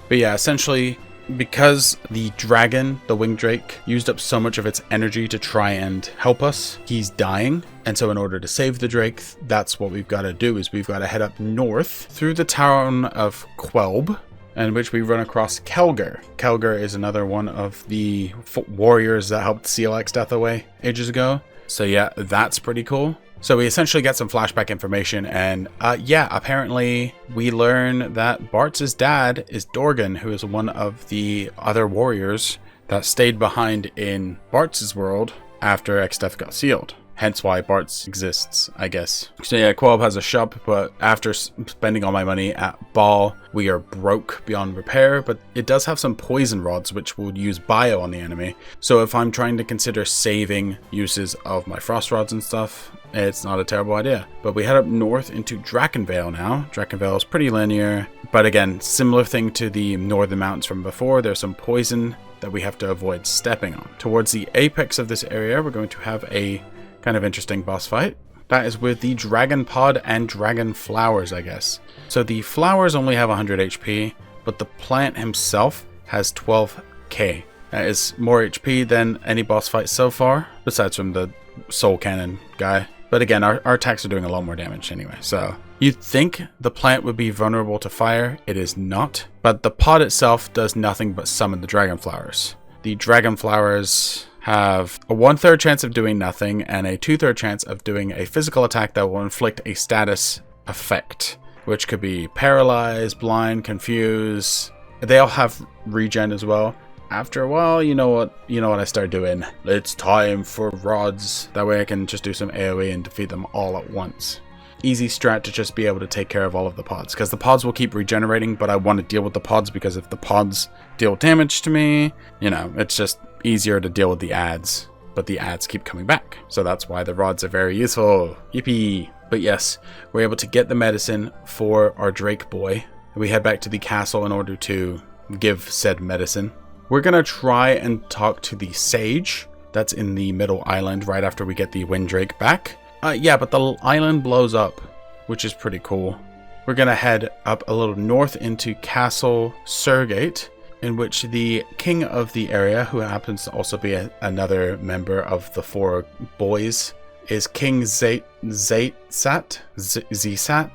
But yeah, essentially, because the dragon, the Wingdrake, used up so much of its energy to try and help us, he's dying. And so in order to save the Drake, that's what we've got to do, is we've got to head up north through the town of Quelb, in which we run across Kelger. Kelger is another one of the warriors that helped seal Xdeath away ages ago. So yeah, that's pretty cool. So we essentially get some flashback information, and yeah, apparently we learn that Bart's dad is Dorgan, who is one of the other warriors that stayed behind in Bart's world after Xdeath got sealed. Hence why Bart's exists, I guess. So yeah, Quelb has a shop, but after spending all my money at Baal, we are broke beyond repair, but it does have some poison rods, which will use bio on the enemy. So if I'm trying to consider saving uses of my frost rods and stuff, it's not a terrible idea. But we head up north into Drakenvale now. Drakenvale is pretty linear, but again, similar thing to the northern mountains from before. There's some poison that we have to avoid stepping on. Towards the apex of this area, we're going to have a kind of interesting boss fight. That is with the Dragon Pod and Dragon Flowers, I guess. So the flowers only have 100 HP, but the plant himself has 12k. That is more HP than any boss fight so far, besides from the Soul Cannon guy. But again, our attacks are doing a lot more damage anyway, so... You'd think the plant would be vulnerable to fire. It is not. But the pod itself does nothing but summon the Dragon Flowers. The Dragon Flowers have a 1/3 chance of doing nothing and a 2/3 chance of doing a physical attack that will inflict a status effect, which could be paralyze, blind, confuse. They all have regen as well. After a while, you know what I start doing. It's time for rods. That way I can just do some AoE and defeat them all at once. Easy strat to just be able to take care of all of the pods, because the pods will keep regenerating, but I want to deal with the pods, because if the pods deal damage to me, you know, it's just easier to deal with the ads, but the ads keep coming back. So that's why the rods are very useful. Yippee! But yes, we're able to get the medicine for our Drake boy. We head back to the castle in order to give said medicine. We're going to try and talk to the sage that's in the middle island right after we get the Windrake back. Yeah, but the island blows up, which is pretty cool. We're going to head up a little north into Castle Surgate, in which the king of the area, who happens to also be another member of the 4 boys, is King Zexat?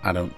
I don't...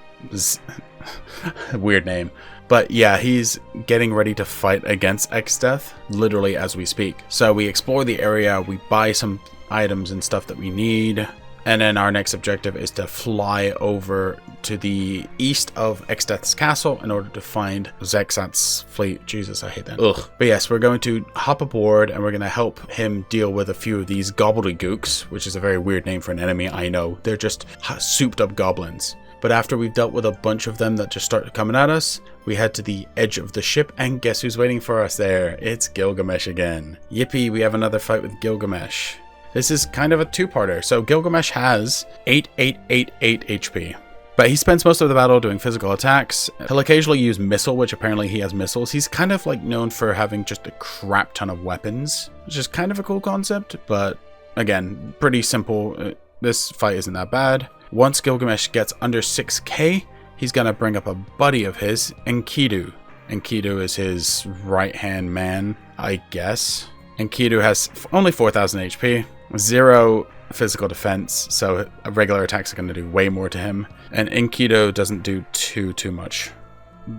Weird name. But yeah, he's getting ready to fight against Xdeath, literally as we speak. So we explore the area, we buy some items and stuff that we need, and then our next objective is to fly over to the east of Xdeath's castle in order to find Zexat's fleet. Jesus, I hate that. Ugh. But yes, we're going to hop aboard and we're going to help him deal with a few of these gobbledygooks, which is a very weird name for an enemy, I know. They're just souped up goblins. But after we've dealt with a bunch of them that just start coming at us, we head to the edge of the ship, and guess who's waiting for us there? It's Gilgamesh again. Yippee, we have another fight with Gilgamesh. This is kind of a two-parter. So Gilgamesh has 8888 HP. But he spends most of the battle doing physical attacks. He'll occasionally use missile, which apparently he has missiles. He's kind of like known for having just a crap ton of weapons, which is kind of a cool concept, but again, pretty simple. This fight isn't that bad. Once Gilgamesh gets under 6k, he's going to bring up a buddy of his, Enkidu. Enkidu is his right-hand man, I guess. Enkidu has only 4,000 HP, 0 physical defense, so regular attacks are going to do way more to him. And Enkidu doesn't do too much.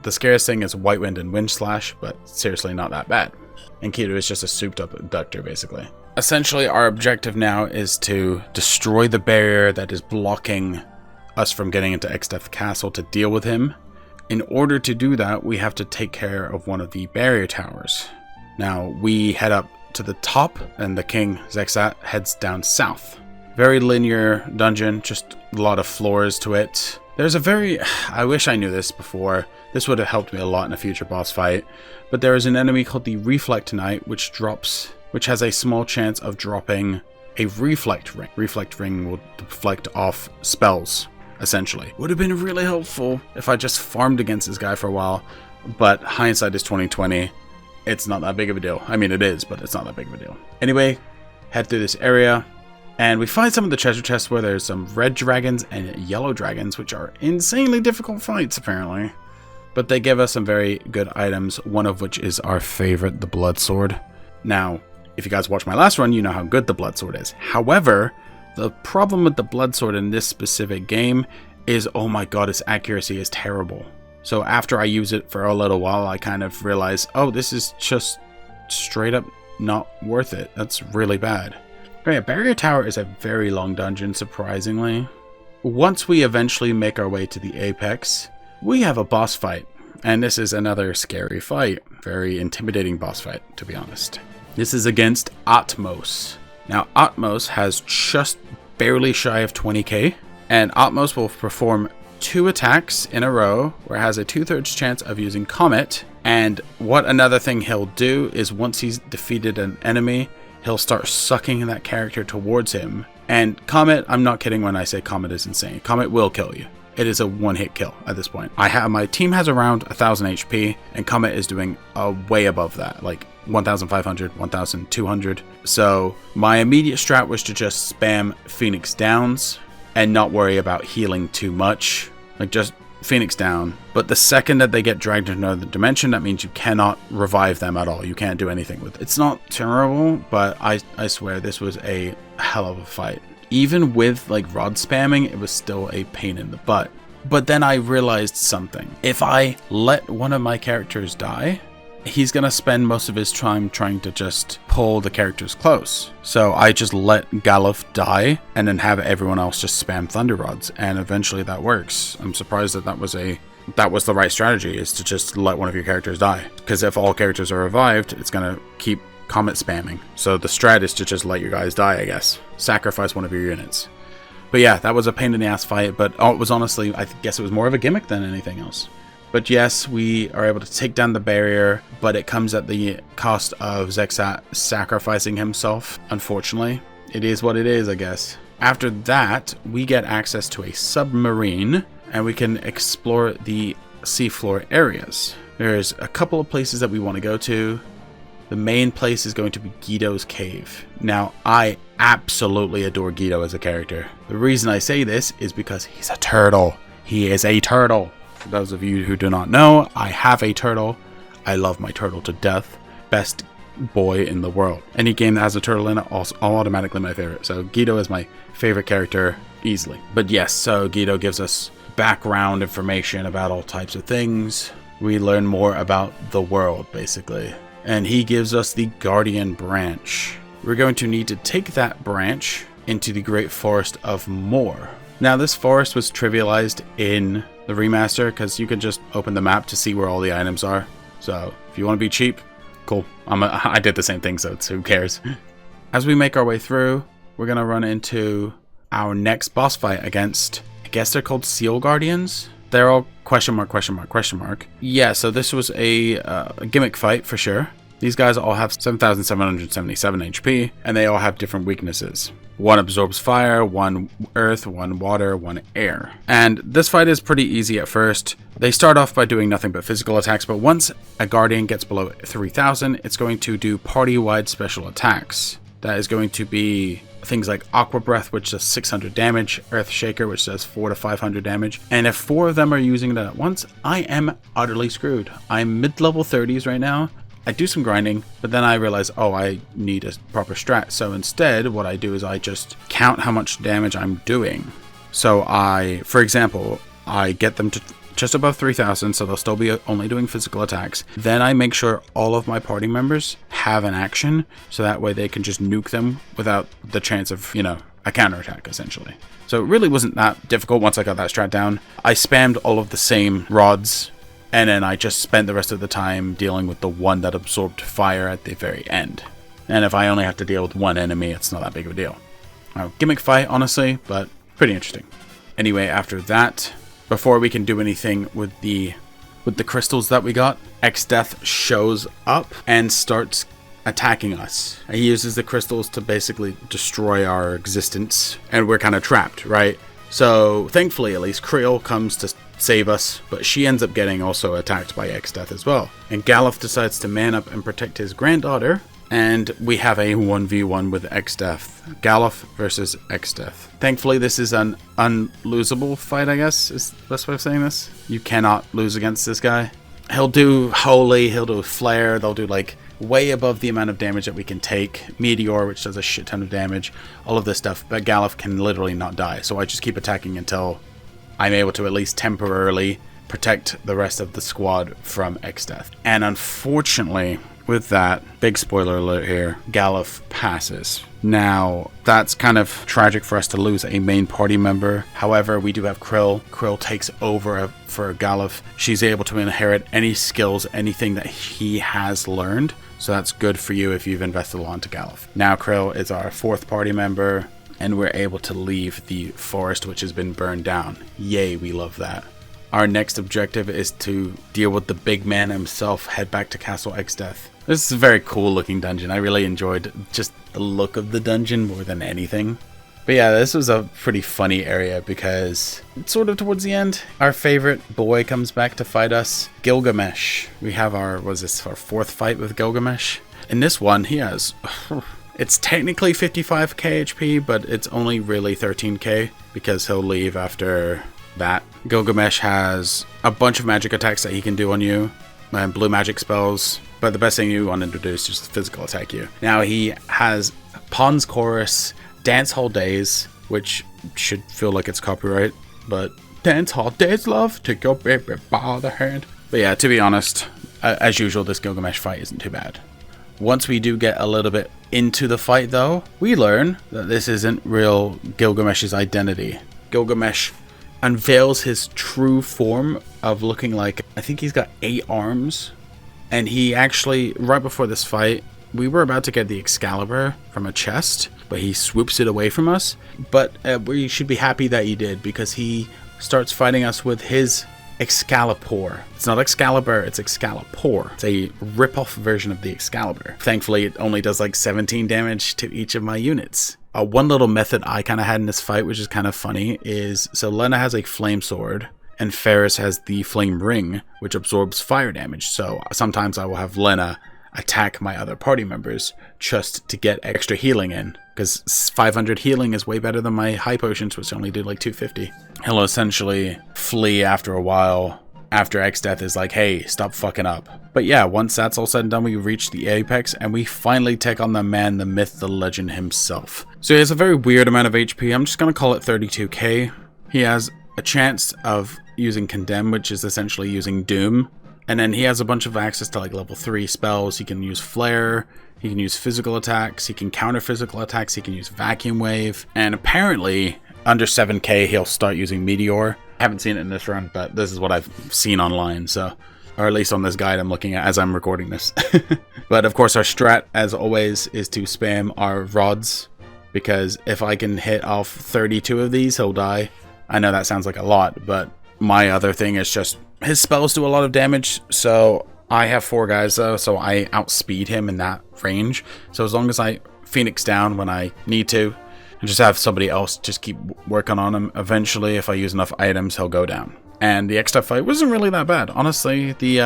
The scariest thing is White Wind and Wind Slash, but seriously not that bad. Enkidu is just a souped-up abductor, basically. Essentially, our objective now is to destroy the barrier that is blocking us from getting into Xdeath Castle to deal with him. In order to do that, we have to take care of one of the barrier towers. Now, we head up to the top, and the King Zexat heads down south. Very linear dungeon, just a lot of floors to it. There's a very... I wish I knew this before. This would have helped me a lot in a future boss fight. But there is an enemy called the Reflect Knight, which has a small chance of dropping a Reflect Ring. Reflect Ring will deflect off spells, essentially. Would have been really helpful if I just farmed against this guy for a while, but hindsight is 2020. It's not that big of a deal. I mean, it is, but it's not that big of a deal. Anyway, head through this area, and we find some of the treasure chests where there's some red dragons and yellow dragons, which are insanely difficult fights, apparently. But they give us some very good items, one of which is our favorite, the Blood Sword. Now, if you guys watched my last run, you know how good the Blood Sword is. However, the problem with the Blood Sword in this specific game is, oh my god, its accuracy is terrible. So after I use it for a little while, I kind of realized, oh, this is just straight up not worth it. That's really bad. But yeah, Barrier Tower is a very long dungeon, surprisingly. Once we eventually make our way to the apex, we have a boss fight. And this is another scary fight. Very intimidating boss fight, to be honest. This is against Atmos. Now, Atmos has just barely shy of 20k. And Atmos will perform 2 attacks in a row, where it has a 2/3 chance of using Comet. And what another thing he'll do is once he's defeated an enemy, he'll start sucking that character towards him. And Comet, I'm not kidding when I say Comet is insane. Comet will kill you. It is a one-hit kill at this point. My team has around 1,000 HP, and Comet is doing way above that, like 1,500, 1,200. So my immediate strat was to just spam Phoenix Downs and not worry about healing too much. Like, just Phoenix down. But the second that they get dragged into another dimension, that means you cannot revive them at all. You can't do anything with it. It's not terrible, but I swear this was a hell of a fight. Even with like rod spamming, it was still a pain in the butt. But then I realized something. If I let one of my characters die, he's gonna spend most of his time trying to just pull the characters close. So I just let Galuf die and then have everyone else just spam Thunder Rods, and eventually that works. I'm surprised that was the right strategy, is to just let one of your characters die. Because if all characters are revived, it's gonna keep Comet spamming. So the strat is to just let your guys die, I guess. Sacrifice one of your units. But yeah, that was a pain in the ass fight, but it was honestly, I guess it was more of a gimmick than anything else. But yes, we are able to take down the barrier, but it comes at the cost of Zexat sacrificing himself, unfortunately. It is what it is, I guess. After that, we get access to a submarine, and we can explore the seafloor areas. There's a couple of places that we want to go to. The main place is going to be Guido's Cave. Now, I absolutely adore Guido as a character. The reason I say this is because he's a turtle. He is a turtle. For those of you who do not know, I have a turtle. I love my turtle to death. Best boy in the world. Any game that has a turtle in it, also automatically my favorite. So Guido is my favorite character easily. But yes, so Guido gives us background information about all types of things. We learn more about the world, basically. And he gives us the Guardian branch. We're going to need to take that branch into the Great Forest of Moor. Now, this forest was trivialized in the remaster because you can just open the map to see where all the items are. So if you want to be cheap, cool. I did the same thing, so who cares? As we make our way through, we're going to run into our next boss fight against, I guess they're called Seal Guardians. They're all question mark, question mark, question mark. Yeah, so this was a gimmick fight for sure. These guys all have 7,777 HP, and they all have different weaknesses. One absorbs fire, one earth, one water, one air. And this fight is pretty easy at first. They start off by doing nothing but physical attacks, but once a Guardian gets below 3,000, it's going to do party-wide special attacks. That is going to be things like Aqua Breath, which does 600 damage, Earth Shaker, which does 400 to 500 damage. And if 4 of them are using it at once, I am utterly screwed. I'm mid-level 30s right now. I do some grinding, but then I realize, oh, I need a proper strat. So instead, what I do is I just count how much damage I'm doing. So for example, I get them to just above 3,000, so they'll still be only doing physical attacks. Then I make sure all of my party members have an action, so that way they can just nuke them without the chance of, a counterattack, essentially. So it really wasn't that difficult once I got that strat down. I spammed all of the same rods, and then I just spent the rest of the time dealing with the one that absorbed fire at the very end. And if I only have to deal with one enemy, it's not that big of a deal. Gimmick fight, honestly, but pretty interesting. Anyway, after that, before we can do anything with the crystals that we got, Xdeath shows up and starts attacking us. He uses the crystals to basically destroy our existence, and we're kind of trapped, right? So thankfully, at least, Creel comes to save us, but she ends up getting also attacked by Xdeath as well. And Galuf decides to man up and protect his granddaughter, and we have a 1v1 with Xdeath. Galuf versus Xdeath. Thankfully, this is an unlosable fight, I guess, is the best way of saying this. You cannot lose against this guy. He'll do Holy, he'll do Flare, they'll do like way above the amount of damage that we can take. Meteor, which does a shit ton of damage, all of this stuff, but Galuf can literally not die. So I just keep attacking until I'm able to at least temporarily protect the rest of the squad from Xdeath. And unfortunately, with that, big spoiler alert here, Galuf passes. Now, that's kind of tragic for us to lose a main party member. However, we do have Krill. Krill takes over for Galuf. She's able to inherit any skills, anything that he has learned. So that's good for you if you've invested a lot into Galuf. Now Krill is our 4th party member, and we're able to leave the forest which has been burned down. Yay, we love that. Our next objective is to deal with the big man himself, head back to Castle Xdeath. This is a very cool looking dungeon. I really enjoyed just the look of the dungeon more than anything. But yeah, this was a pretty funny area because sort of towards the end, our favorite boy comes back to fight us, Gilgamesh. We have our 4th fight with Gilgamesh. In this one, he has... It's technically 55k HP, but it's only really 13k because he'll leave after that. Gilgamesh has a bunch of magic attacks that he can do on you, and blue magic spells, but the best thing you want to do is just physical attack you. Now he has Pon's Chorus, Dance Hall Days, which should feel like it's copyright, but Dance Hall Days, love, take your baby by the hand. But yeah, to be honest, as usual, this Gilgamesh fight isn't too bad. Once we do get a little bit into the fight though, we learn that this isn't real Gilgamesh's identity. Gilgamesh unveils his true form of looking like, I think he's got 8 arms. And he actually, right before this fight, we were about to get the Excalibur from a chest, but he swoops it away from us. But we should be happy that he did, because he starts fighting us with his Excalibur. It's not Excalibur, it's Excalibur. It's a rip-off version of the Excalibur. Thankfully, it only does like 17 damage to each of my units. One little method I kind of had in this fight, which is kind of funny, is so Lena has a flame sword and Ferris has the flame ring, which absorbs fire damage. So sometimes I will have Lena attack my other party members just to get extra healing in, because 500 healing is way better than my high potions, which only do like 250. He'll essentially flee after a while, after Xdeath is like, hey, stop fucking up. But yeah, once that's all said and done, we reach the apex and we finally take on the man, the myth, the legend himself. So he has a very weird amount of HP. I'm just going to call it 32k. He has a chance of using Condemn, which is essentially using Doom. And then he has a bunch of access to like level 3 spells. He can use Flare, he can use physical attacks, he can counter physical attacks, he can use Vacuum Wave. And apparently, under 7k, he'll start using Meteor. I haven't seen it in this run, but this is what I've seen online, so, or at least on this guide I'm looking at as I'm recording this. But of course our strat, as always, is to spam our rods, because if I can hit off 32 of these, he'll die. I know that sounds like a lot, but my other thing is just his spells do a lot of damage, so I have 4 guys though, so I outspeed him in that range. So as long as I Phoenix down when I need to, and just have somebody else just keep working on him, eventually if I use enough items, he'll go down. And the Xdeath fight wasn't really that bad. Honestly, the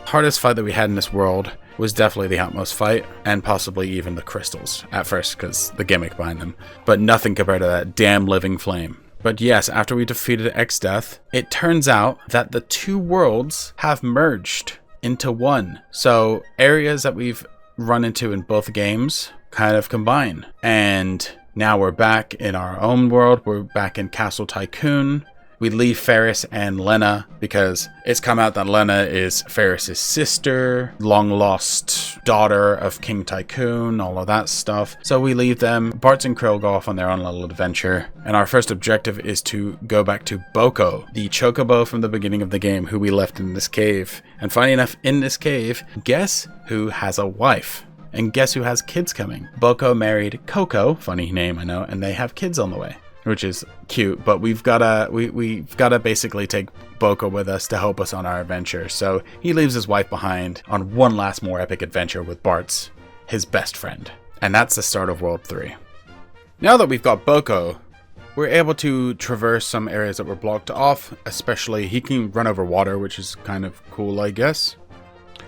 hardest fight that we had in this world was definitely the Outmost fight, and possibly even the crystals at first, because the gimmick behind them. But nothing compared to that damn living flame. But yes, after we defeated Xdeath, it turns out that the 2 worlds have merged into one. So areas that we've run into in both games kind of combine. And now we're back in our own world. We're back in Castle Tycoon. We leave Ferris and Lena because it's come out that Lena is Ferris's sister, long lost daughter of King Tycoon, all of that stuff. So we leave them. Bartz and Krill go off on their own little adventure. And our first objective is to go back to Boko, the chocobo from the beginning of the game, who we left in this cave. And funny enough, in this cave, guess who has a wife? And guess who has kids coming? Boko married Coco, funny name I know, and they have kids on the way, which is cute. But we've gotta basically take Boko with us to help us on our adventure. So he leaves his wife behind on one last more epic adventure with Bartz, his best friend. And that's the start of World 3. Now that we've got Boko, we're able to traverse some areas that were blocked off, especially he can run over water, which is kind of cool, I guess.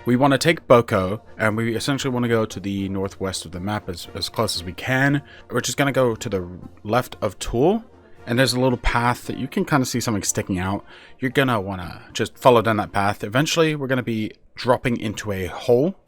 We want to take Boko, and we essentially want to go to the northwest of the map as close as we can. We're just going to go to the left of Tool, and there's a little path that you can kind of see something sticking out. You're going to want to just follow down that path. Eventually, we're going to be dropping into a hole.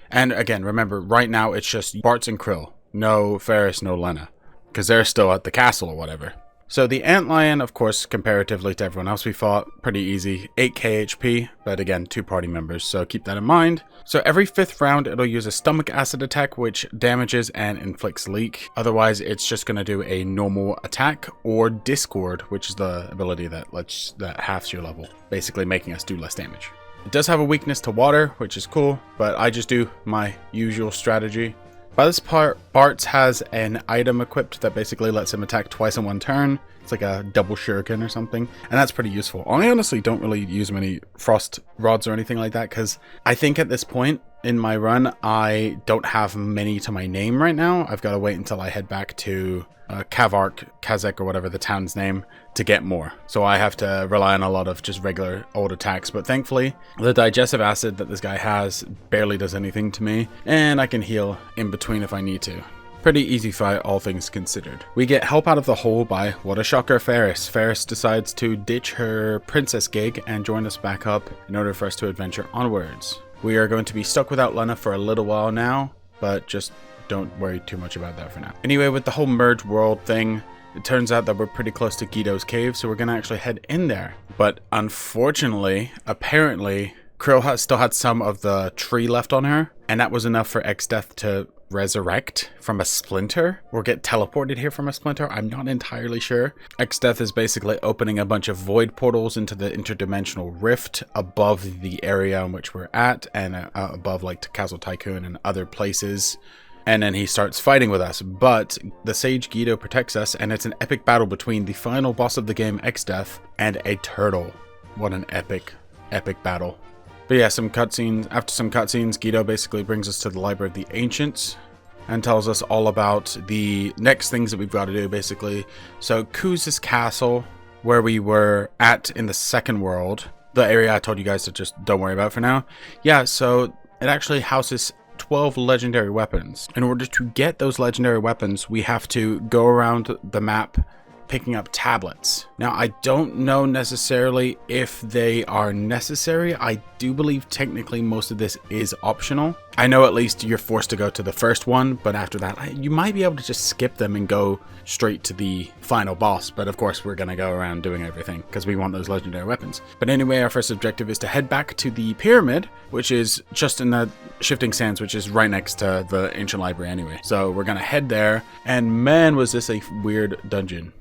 And again, remember, right now it's just Bartz and Krill. No Ferris, no Lena, because they're still at the castle or whatever. So the Antlion, of course, comparatively to everyone else we fought, pretty easy. 8k HP, but again, 2 party members, so keep that in mind. So every 5th round, it'll use a stomach acid attack, which damages and inflicts leak. Otherwise, it's just going to do a normal attack, or Discord, which is the ability that halves your level, basically making us do less damage. It does have a weakness to water, which is cool, but I just do my usual strategy. By this part, Bartz has an item equipped that basically lets him attack twice in one turn. It's like a double shuriken or something, and that's pretty useful. I honestly don't really use many frost rods or anything like that, because I think at this point in my run, I don't have many to my name right now. I've got to wait until I head back to Kazek or whatever the town's name to get more. So I have to rely on a lot of just regular old attacks, but thankfully the digestive acid that this guy has barely does anything to me, and I can heal in between if I need to. Pretty easy fight, all things considered. We get help out of the hole by, what a shocker, Ferris. Ferris decides to ditch her princess gig and join us back up in order for us to adventure onwards. We are going to be stuck without Lena for a little while now, but just don't worry too much about that for now. Anyway, with the whole merge world thing, it turns out that we're pretty close to Guido's cave, so we're going to actually head in there. But unfortunately, apparently, Krill still had some of the tree left on her, and that was enough for Xdeath to resurrect from a splinter or get teleported here from a splinter. I'm not entirely sure. Xdeath is basically opening a bunch of void portals into the Interdimensional Rift above the area in which we're at, and above like Castle Tycoon and other places. And then he starts fighting with us, but the Sage Guido protects us, and it's an epic battle between the final boss of the game, Xdeath, and a turtle. What an epic battle. But yeah, after some cutscenes, Guido basically brings us to the Library of the Ancients, and tells us all about the next things that we've got to do, basically. So Kuz's castle, where we were at in the second world, the area I told you guys to just don't worry about for now. Yeah, so it actually houses 12 legendary weapons. In order to get those legendary weapons, we have to go around the map picking up tablets. Now, I don't know necessarily if they are necessary. I do believe technically most of this is optional. I know at least you're forced to go to the first one, but after that, you might be able to just skip them and go straight to the final boss. But of course, we're going to go around doing everything because we want those legendary weapons. But anyway, our first objective is to head back to the pyramid, which is just in the Shifting Sands, which is right next to the ancient library anyway. So we're going to head there. And man, was this a weird dungeon.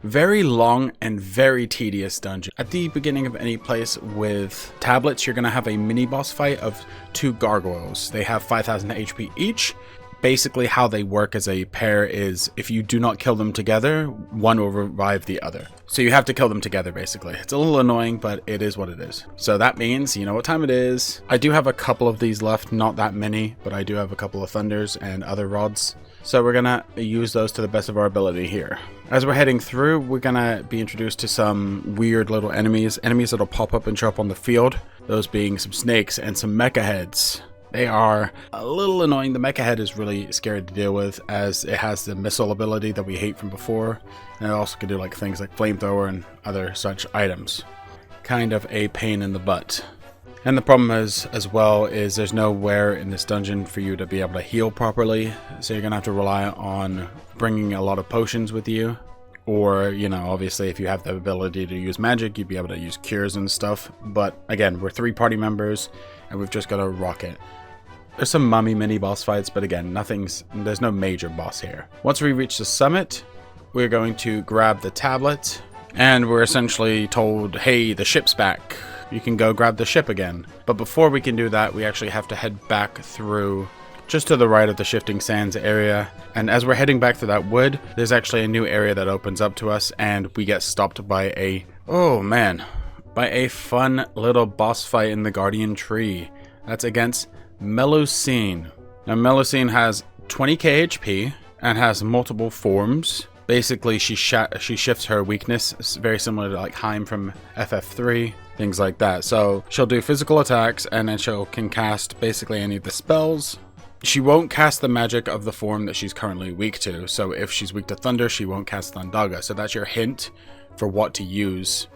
Very long and very tedious dungeon. At the beginning of any place with tablets, you're going to have a mini boss fight of 2 gargoyles. They have 5,000 HP each. Basically, how they work as a pair is if you do not kill them together, one will revive the other. So you have to kill them together, basically. It's a little annoying, but it is what it is. So that means you know what time it is. I do have a couple of these left, not that many, but I do have a couple of thunders and other rods. So we're gonna use those to the best of our ability here. As we're heading through, we're gonna be introduced to some weird little enemies that'll pop up and show up on the field. Those being some snakes and some mecha heads. They are a little annoying. The mecha head is really scary to deal with as it has the missile ability that we hate from before. And it also can do like things like flamethrower and other such items. Kind of a pain in the butt. And the problem is, as well, is there's nowhere in this dungeon for you to be able to heal properly. So you're going to have to rely on bringing a lot of potions with you. Or, you know, obviously if you have the ability to use magic, you'd be able to use cures and stuff. But again, we're 3 party members and we've just got to rock it. There's some mummy mini boss fights, but again, there's no major boss here. Once we reach the summit, we're going to grab the tablet and we're essentially told, hey, the ship's back. You can go grab the ship again. But before we can do that, we actually have to head back through just to the right of the Shifting Sands area. And as we're heading back through that wood, there's actually a new area that opens up to us and we get stopped by a fun little boss fight in the Guardian Tree. That's against Melusine. Now Melusine has 20k HP and has multiple forms. Basically, she shifts her weakness. It's very similar to like Heim from FF3, things like that. So she'll do physical attacks and then can cast basically any of the spells. She won't cast the magic of the form that she's currently weak to. So if she's weak to thunder, she won't cast Thundaga. So that's your hint for what to use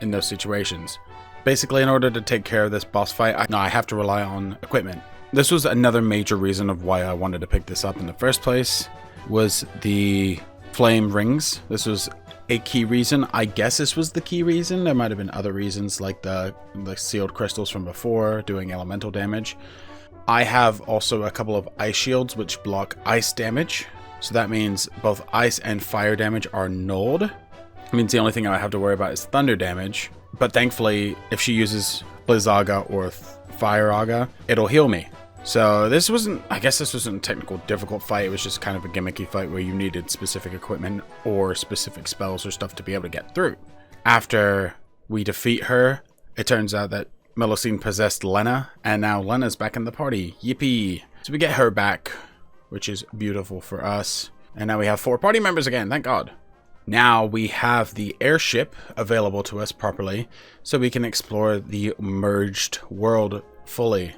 in those situations. Basically, in order to take care of this boss fight, I have to rely on equipment. This was another major reason of why I wanted to pick this up in the first place, was the flame rings. This was a key reason. I guess this was the key reason. There might have been other reasons like the sealed crystals from before doing elemental damage. I have also a couple of ice shields which block ice damage. So that means both ice and fire damage are nulled. It means the only thing I have to worry about is thunder damage. But thankfully, if she uses Blizzaga or Fireaga, it'll heal me. So I guess this wasn't a technical difficult fight. It was just kind of a gimmicky fight where you needed specific equipment or specific spells or stuff to be able to get through. After we defeat her, it turns out that Melusine possessed Lena, and now Lena's back in the party. Yippee! So we get her back, which is beautiful for us. And now we have 4 party members again, thank God. Now we have the airship available to us properly, so we can explore the merged world fully.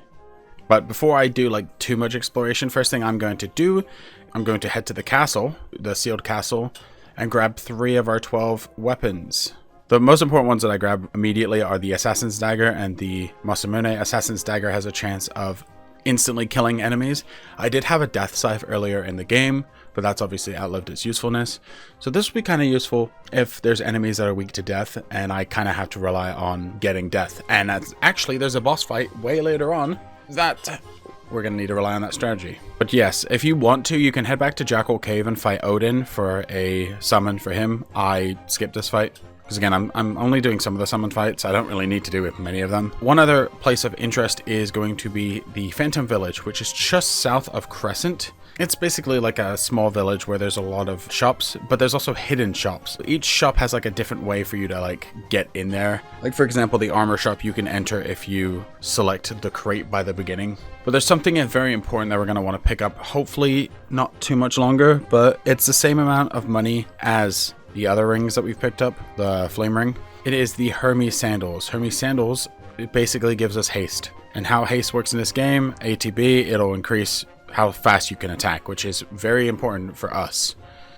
But before I do like too much exploration, first thing I'm going to do, I'm going to head to the castle, the sealed castle, and grab 3 of our 12 weapons. The most important ones that I grab immediately are the Assassin's Dagger and the Masamune. Assassin's Dagger has a chance of instantly killing enemies. I did have a death scythe earlier in the game, but that's obviously outlived its usefulness. So this would be kind of useful if there's enemies that are weak to death and I kind of have to rely on getting death. And actually there's a boss fight way later on that we're going to need to rely on that strategy. But yes, if you want to, you can head back to Jackal Cave and fight Odin for a summon for him. I skipped this fight because again, I'm only doing some of the summon fights. I don't really need to do many of them. One other place of interest is going to be the Phantom Village, which is just south of Crescent. It's basically like a small village where there's a lot of shops, but there's also hidden shops. Each shop has like a different way for you to like get in there. Like for example, the armor shop you can enter if you select the crate by the beginning. But there's something very important that we're going to want to pick up, hopefully not too much longer, but it's the same amount of money as the other rings that we've picked up, the flame ring. It is the Hermes Sandals. Hermes Sandals, it basically gives us haste. And how haste works in this game, ATB, it'll increase how fast you can attack, which is very important for us.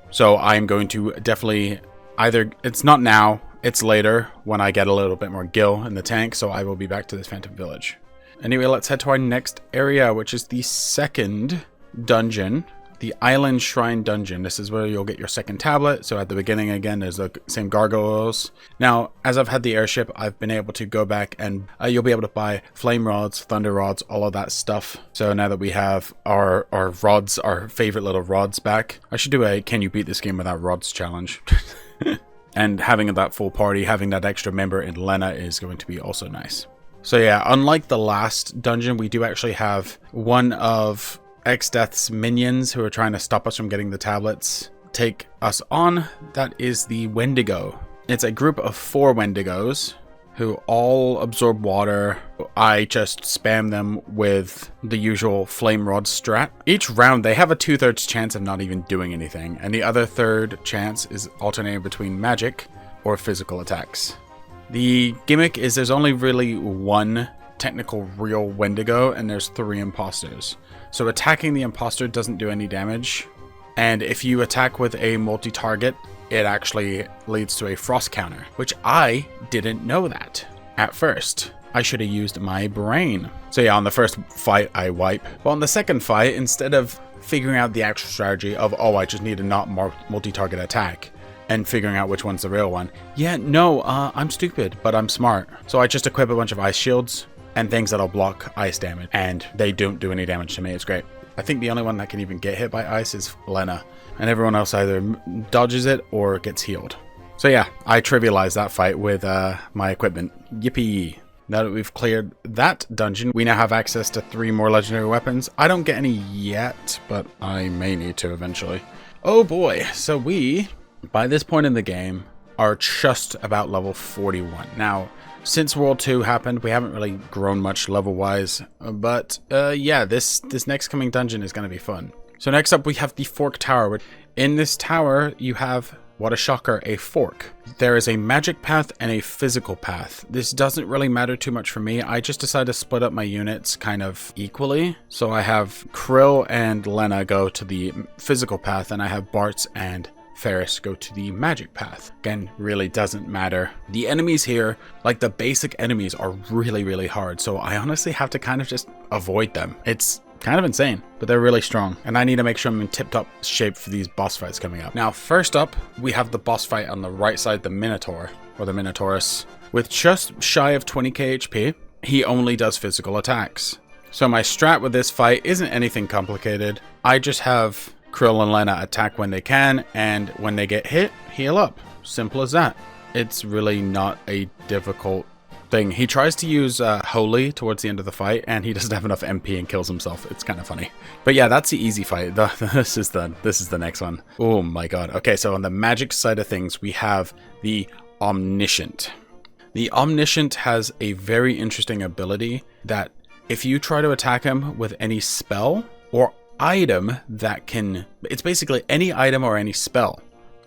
So I'm going to definitely either, it's not now, it's later when I get a little bit more gil in the tank, so I will be back to this Phantom Village. Anyway, let's head to our next area, which is the second dungeon, the Island Shrine Dungeon. This is where you'll get your second tablet. So at the beginning, again, there's the same gargoyles. Now, as I've had the airship, I've been able to go back and you'll be able to buy flame rods, thunder rods, all of that stuff. So now that we have our rods, our favorite little rods back, I should do a Can You Beat This Game Without Rods challenge. And having that full party, having that extra member in Lena is going to be also nice. So yeah, unlike the last dungeon, we do actually have one of Xdeath's minions who are trying to stop us from getting the tablets take us on. That is the Wendigo. It's a group of 4 Wendigos who all absorb water. I just spam them with the usual flame rod strat. Each round they have a 2/3 chance of not even doing anything, and the other 1/3 chance is alternating between magic or physical attacks. The gimmick is there's only really one technical real Wendigo and there's 3 imposters. So attacking the imposter doesn't do any damage, and if you attack with a multi-target, it actually leads to a frost counter, which I didn't know that at first. I should have used my brain. So yeah, on the first fight I wipe, but on the second fight, instead of figuring out the actual strategy of, oh, I just need to not multi-target attack and figuring out which one's the real one, yeah, no, I'm stupid, but I'm smart. So I just equip a bunch of ice shields and things that'll block ice damage, and they don't do any damage to me. It's great. I think the only one that can even get hit by ice is Lena, and everyone else either dodges it or gets healed. So yeah, I trivialized that fight with my equipment. Yippee! Now that we've cleared that dungeon, we now have access to 3 more legendary weapons. I don't get any yet, but I may need to eventually. Oh boy, so we, by this point in the game, are just about level 41. Now, since World 2 happened, we haven't really grown much level-wise, but yeah, this next coming dungeon is going to be fun. So next up, we have the Fork Tower. In this tower, you have, what a shocker, a fork. There is a magic path and a physical path. This doesn't really matter too much for me. I just decided to split up my units kind of equally. So I have Krill and Lena go to the physical path, and I have Bartz and Ferris go to the magic path. Again, really doesn't matter. The enemies here, like the basic enemies, are really, really hard. So I honestly have to kind of just avoid them. It's kind of insane, but they're really strong. And I need to make sure I'm in tip-top shape for these boss fights coming up. Now, first up, we have the boss fight on the right side, the Minotaur, or the Minotaurus. With just shy of 20k HP, he only does physical attacks. So my strat with this fight isn't anything complicated. I just have Krill and Lena attack when they can, and when they get hit, heal up. Simple as that. It's really not a difficult thing. He tries to use Holy towards the end of the fight, and he doesn't have enough MP and kills himself. It's kind of funny. But yeah, that's the easy fight. This is the next one. Oh my god. Okay, so on the magic side of things, we have the Omniscient. The Omniscient has a very interesting ability that if you try to attack him with any spell or item that can, it's basically any item or any spell.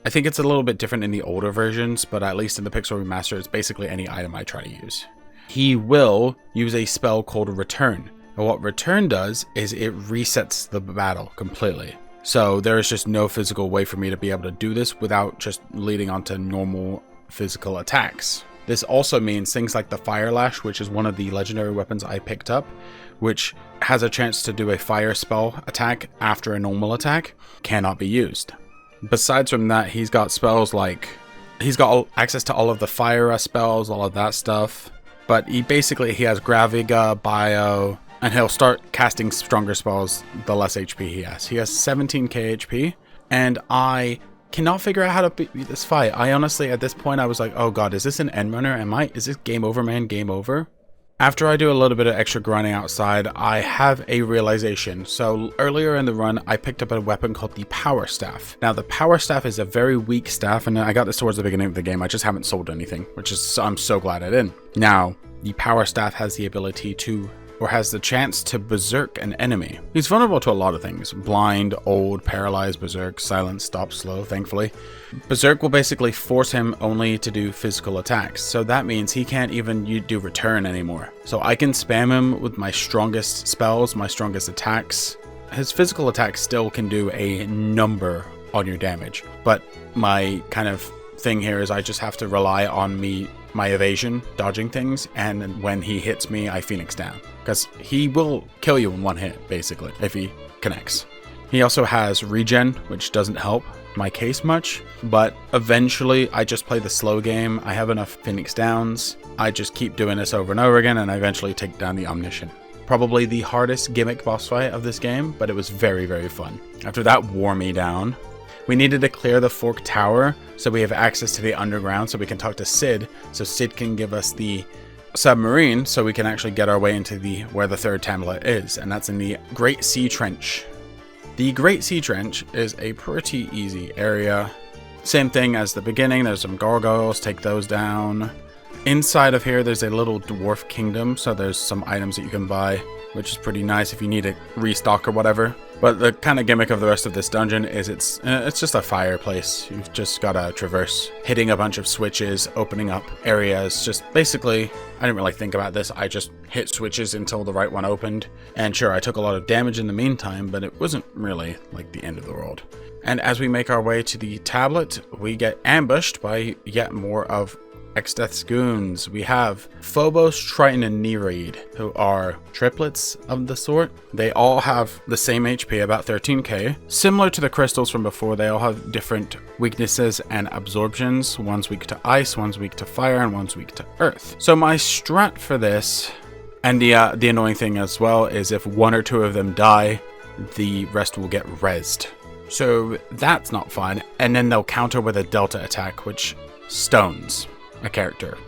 I think it's a little bit different in the older versions, but at least in the Pixel Remaster, it's basically any item I try to use. He will use a spell called Return. And what Return does is it resets the battle completely. So there is just no physical way for me to be able to do this without just leading onto normal physical attacks. This also means things like the Fire Lash, which is one of the legendary weapons I picked up, which has a chance to do a fire spell attack after a normal attack, cannot be used. Besides from that, he's got spells like, he's got access to all of the fire spells, all of that stuff, but he has Graviga, Bio, and he'll start casting stronger spells the less HP he has. He has 17k HP, and I cannot figure out how to beat this fight. I honestly, at this point, I was like, oh god, is this an end runner? Is this game over, man? Game over? After I do a little bit of extra grinding outside, I have a realization. So earlier in the run, I picked up a weapon called the Power Staff. Now, the Power Staff is a very weak staff, and I got this towards the beginning of the game. I just haven't sold anything, which is, I'm so glad I didn't. Now, the Power Staff has the ability to, or has the chance to berserk an enemy. He's vulnerable to a lot of things. Blind, old, paralyzed, berserk, silent, stop, slow, thankfully. Berserk will basically force him only to do physical attacks, so that means he can't even do return anymore. So I can spam him with my strongest spells, my strongest attacks. His physical attacks still can do a number on your damage, but my kind of thing here is I just have to rely on my evasion, dodging things, and when he hits me, I Phoenix down. Because he will kill you in one hit, basically, if he connects. He also has regen, which doesn't help my case much, but eventually I just play the slow game. I have enough Phoenix downs. I just keep doing this over and over again, and I eventually take down the Omniscient. Probably the hardest gimmick boss fight of this game, but it was very, very fun. After that wore me down, we needed to clear the Fork Tower so we have access to the underground so we can talk to Sid, so Sid can give us the submarine so we can actually get our way into where the third tablet is, and that's in the Great Sea Trench. The Great Sea Trench is a pretty easy area. Same thing as the beginning, there's some gargoyles, take those down. Inside of here there's a little dwarf kingdom, so there's some items that you can buy, which is pretty nice if you need a restock or whatever. But the kind of gimmick of the rest of this dungeon is it's just a fireplace. You've just gotta traverse, hitting a bunch of switches, opening up areas. Just basically, I didn't really think about this. I just hit switches until the right one opened. And sure, I took a lot of damage in the meantime, but it wasn't really like the end of the world. And as we make our way to the tablet, we get ambushed by yet more of Xdeath's goons. We have Phobos, Triton, and Nereid, who are triplets of the sort. They all have the same HP, about 13k. Similar to the crystals from before, they all have different weaknesses and absorptions. One's weak to ice, one's weak to fire, and one's weak to earth. So my strat for this, and the annoying thing as well, is if one or two of them die, the rest will get rezzed. So that's not fun. And then they'll counter with a delta attack, which stones a character.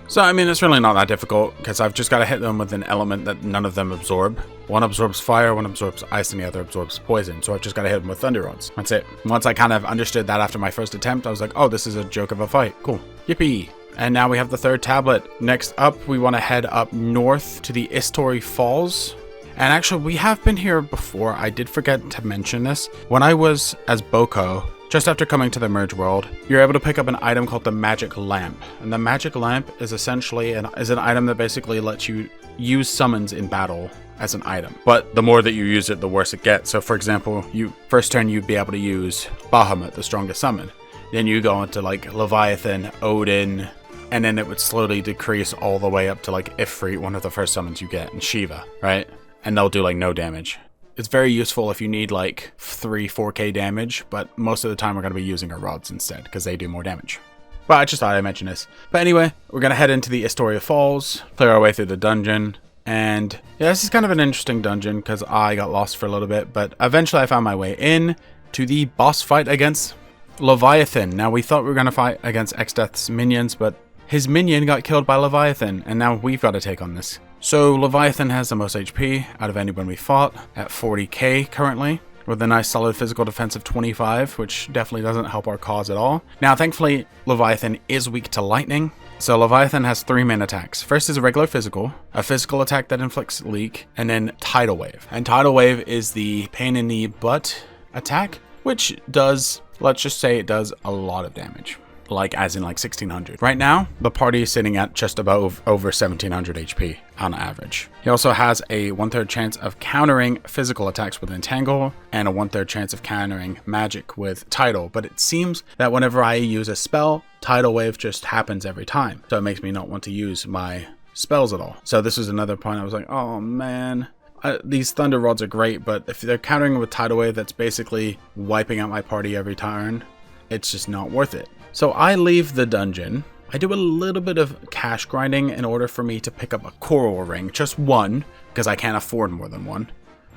So I mean, it's really not that difficult because I've just got to hit them with an element that none of them absorb. One absorbs fire, one absorbs ice, and the other absorbs poison. So I've just got to hit them with thunder rods. That's it. Once I kind of understood that after my first attempt, I was like, oh, this is a joke of a fight. Cool. Yippee. And now we have the third tablet. Next up, we want to head up north to the Istori Falls. And actually, we have been here before. I did forget to mention this. When I was as Boko, just after coming to the Merge World, you're able to pick up an item called the Magic Lamp. And the Magic Lamp is essentially an item that basically lets you use summons in battle as an item. But the more that you use it, the worse it gets. So for example, first turn you'd be able to use Bahamut, the strongest summon. Then you go into like Leviathan, Odin, and then it would slowly decrease all the way up to like Ifrit, one of the first summons you get, and Shiva, right? And they'll do like no damage. It's very useful if you need like 3-4k damage, but most of the time we're going to be using our rods instead because they do more damage. But I just thought I'd mention this. But anyway, we're going to head into the Astoria Falls, clear our way through the dungeon, and yeah, this is kind of an interesting dungeon because I got lost for a little bit, but eventually I found my way in to the boss fight against Leviathan. Now we thought we were going to fight against Xdeath's minions, but his minion got killed by Leviathan, and now we've got to take on this. So Leviathan has the most HP out of anyone we fought at 40k currently, with a nice solid physical defense of 25, which definitely doesn't help our cause at all. Now thankfully Leviathan is weak to lightning, so Leviathan has 3 main attacks. First is a regular physical, a physical attack that inflicts leak, and then Tidal Wave. And Tidal Wave is the pain in the butt attack, which does, let's just say it does a lot of damage. Like as in like 1600. Right now, the party is sitting at just about over 1700 HP on average. He also has a 1/3 chance of countering physical attacks with Entangle and a 1/3 chance of countering magic with Tidal. But it seems that whenever I use a spell, Tidal Wave just happens every time. So it makes me not want to use my spells at all. So this is another point I was like, oh man. These Thunder Rods are great, but if they're countering with Tidal Wave, that's basically wiping out my party every turn. It's just not worth it. So I leave the dungeon. I do a little bit of cash grinding in order for me to pick up a coral ring, just one, because I can't afford more than one.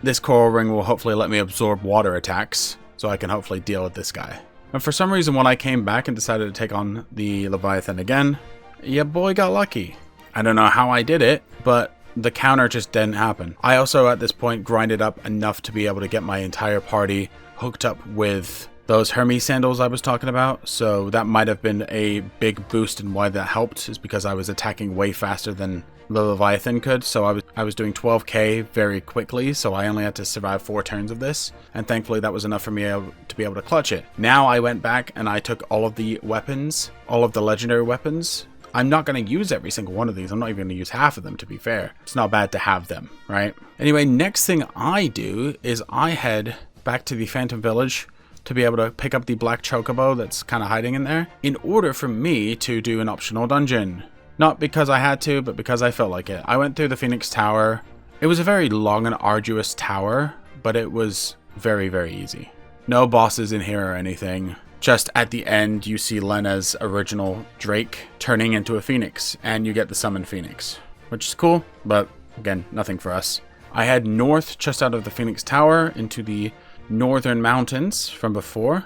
This coral ring will hopefully let me absorb water attacks, so I can hopefully deal with this guy. And for some reason, when I came back and decided to take on the Leviathan again, yeah, boy, got lucky. I don't know how I did it, but the counter just didn't happen. I also, at this point, grinded up enough to be able to get my entire party hooked up with those Hermes sandals I was talking about, so that might have been a big boost, and why that helped is because I was attacking way faster than the Leviathan could. So I was doing 12k very quickly, so I only had to survive 4 turns of this, and thankfully that was enough for me to be able to clutch it. Now I went back and I took all of the weapons, all of the legendary weapons. I'm not going to use every single one of these. I'm not even going to use half of them, to be fair. It's not bad to have them, right? Anyway, next thing I do is I head back to the Phantom Village to be able to pick up the black chocobo that's kind of hiding in there, in order for me to do an optional dungeon. Not because I had to, but because I felt like it. I went through the Phoenix Tower. It was a very long and arduous tower, but it was very, very easy. No bosses in here or anything. Just at the end, you see Lena's original Drake turning into a Phoenix, and you get the Summon Phoenix, which is cool, but again, nothing for us. I head north just out of the Phoenix Tower into the northern mountains from before,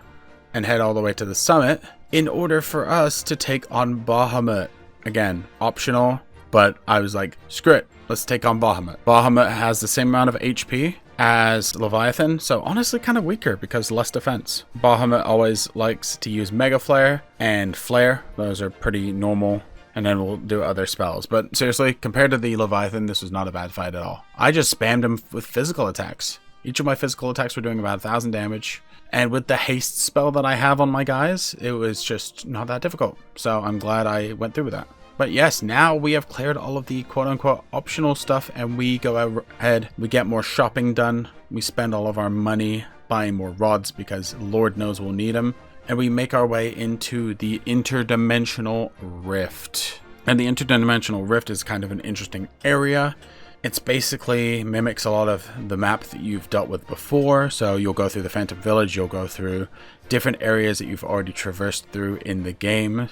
and head all the way to the summit in order for us to take on Bahamut. Again, optional, but I was like, screw it, let's take on Bahamut. Bahamut has the same amount of HP as Leviathan, so honestly kind of weaker because less defense. Bahamut always likes to use Mega Flare and Flare. Those are pretty normal, and then we'll do other spells. But seriously, compared to the Leviathan, this was not a bad fight at all. I just spammed him with physical attacks. Each of my physical attacks were doing about 1,000 damage, and with the haste spell that I have on my guys, it was just not that difficult. So I'm glad I went through with that. But yes, now we have cleared all of the quote-unquote optional stuff, and we go ahead, we get more shopping done, we spend all of our money buying more rods because Lord knows we'll need them, and we make our way into the Interdimensional Rift. And the Interdimensional Rift is kind of an interesting area. It's basically mimics a lot of the map that you've dealt with before, so you'll go through the Phantom Village, you'll go through different areas that you've already traversed through in the game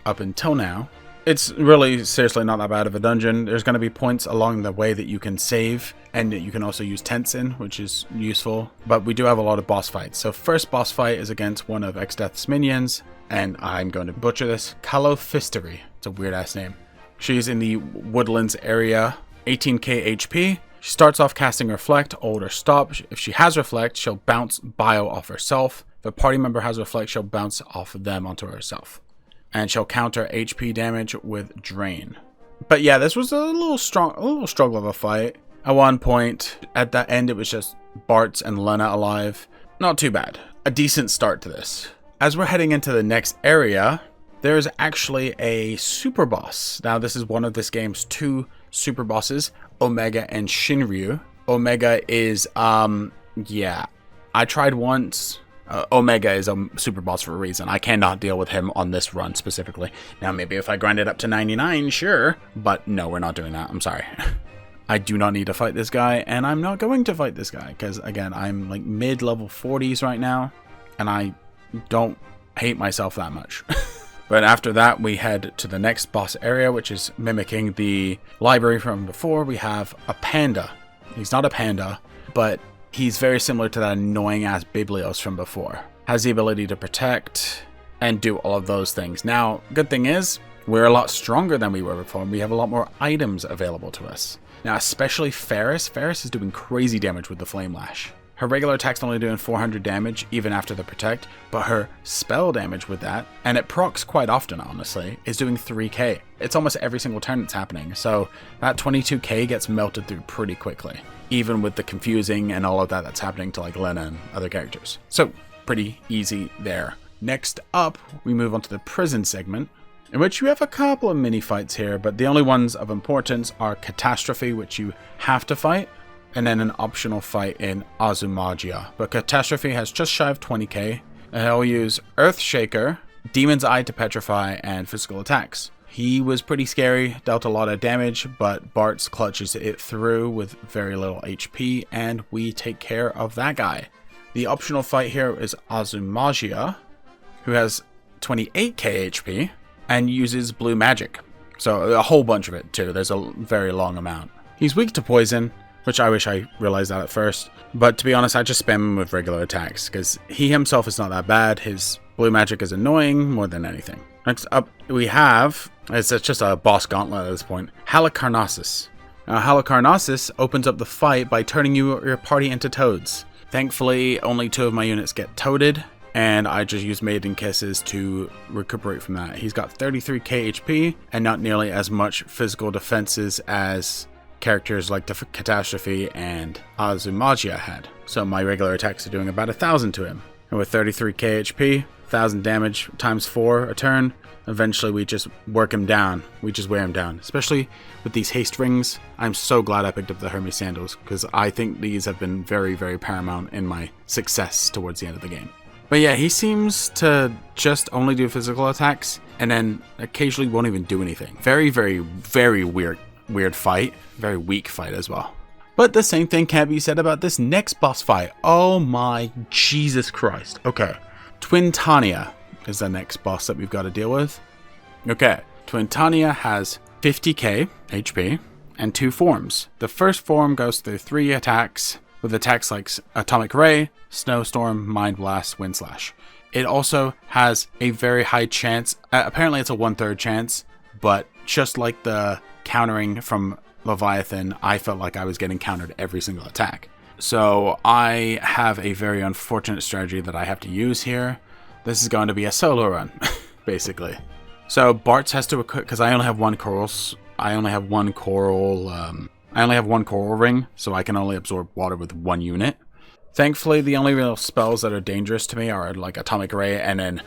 up until now. It's really seriously not that bad of a dungeon. There's going to be points along the way that you can save, and you can also use tents in, which is useful. But we do have a lot of boss fights. So first boss fight is against one of Xdeath's minions, and I'm going to butcher this, Calophistery. It's a weird ass name. She's in the woodlands area, 18k HP. She starts off casting Reflect, hold or stop. If she has Reflect, she'll bounce Bio off herself. If a party member has Reflect, she'll bounce off of them onto herself. And she'll counter HP damage with Drain. But yeah, this was a little struggle of a fight. At one point, at the end, it was just Bartz and Lena alive. Not too bad. A decent start to this. As we're heading into the next area, there's actually a super boss. Now, this is one of this game's 2 super bosses, Omega and Shinryu. Omega is, yeah, I tried once. Omega is a super boss for a reason. I cannot deal with him on this run specifically. Now, maybe if I grind it up to 99, sure. But no, we're not doing that. I'm sorry. I do not need to fight this guy, and I'm not going to fight this guy. Because, again, I'm like mid-level 40s right now, and I don't hate myself that much. But after that, we head to the next boss area, which is mimicking the library from before. We have a panda. He's not a panda, but he's very similar to that annoying-ass Biblios from before. Has the ability to protect and do all of those things. Now, good thing is, we're a lot stronger than we were before, and we have a lot more items available to us. Now, especially Ferris. Ferris is doing crazy damage with the Flame Lash. Her regular attack's only doing 400 damage, even after the protect, but her spell damage with that, and it procs quite often, honestly, is doing 3k. It's almost every single turn it's happening, so that 22k gets melted through pretty quickly, even with the confusing and all of that that's happening to like Lena and other characters. So, pretty easy there. Next up, we move on to the prison segment, in which you have a couple of mini fights here, but the only ones of importance are Catastrophe, which you have to fight, and then an optional fight in Azumagia. But Catastrophe has just shy of 20k, and he'll use Earthshaker, Demon's Eye to petrify, and physical attacks. He was pretty scary, dealt a lot of damage, but Bartz clutches it through with very little HP, and we take care of that guy. The optional fight here is Azumagia, who has 28k HP, and uses blue magic. So a whole bunch of it too, there's a very long amount. He's weak to poison, which I wish I realized that at first. But to be honest, I just spam him with regular attacks, because he himself is not that bad. His blue magic is annoying more than anything. Next up, we have, it's just a boss gauntlet at this point, Halicarnassus. Now, Halicarnassus opens up the fight by turning your party into toads. Thankfully, only 2 of my units get toaded, and I just use Maiden Kisses to recuperate from that. He's got 33k HP, and not nearly as much physical defenses as characters like Catastrophe and Azumagia had. So my regular attacks are doing about 1,000 to him. And with 33k HP, 1,000 damage times 4 a turn, eventually we just work him down. We just wear him down. Especially with these haste rings. I'm so glad I picked up the Hermes Sandals, because I think these have been very, very paramount in my success towards the end of the game. But yeah, he seems to just only do physical attacks, and then occasionally won't even do anything. Very, very, very weird fight. Very weak fight as well. But the same thing can't be said about this next boss fight. Oh my Jesus Christ. Okay. Twintania is the next boss that we've got to deal with. Okay. Twintania has 50k HP and 2 forms. The first form goes through 3 attacks with attacks like Atomic Ray, Snowstorm, Mind Blast, Wind Slash. It also has a very high chance, apparently it's a 1/3 chance, but just like the countering from Leviathan, I felt like I was getting countered every single attack. So I have a very unfortunate strategy that I have to use here. This is going to be a solo run, basically. So Bartz has to equip, because I only have one coral ring, so I can only absorb water with 1 unit. Thankfully, the only real spells that are dangerous to me are like Atomic Ray, and then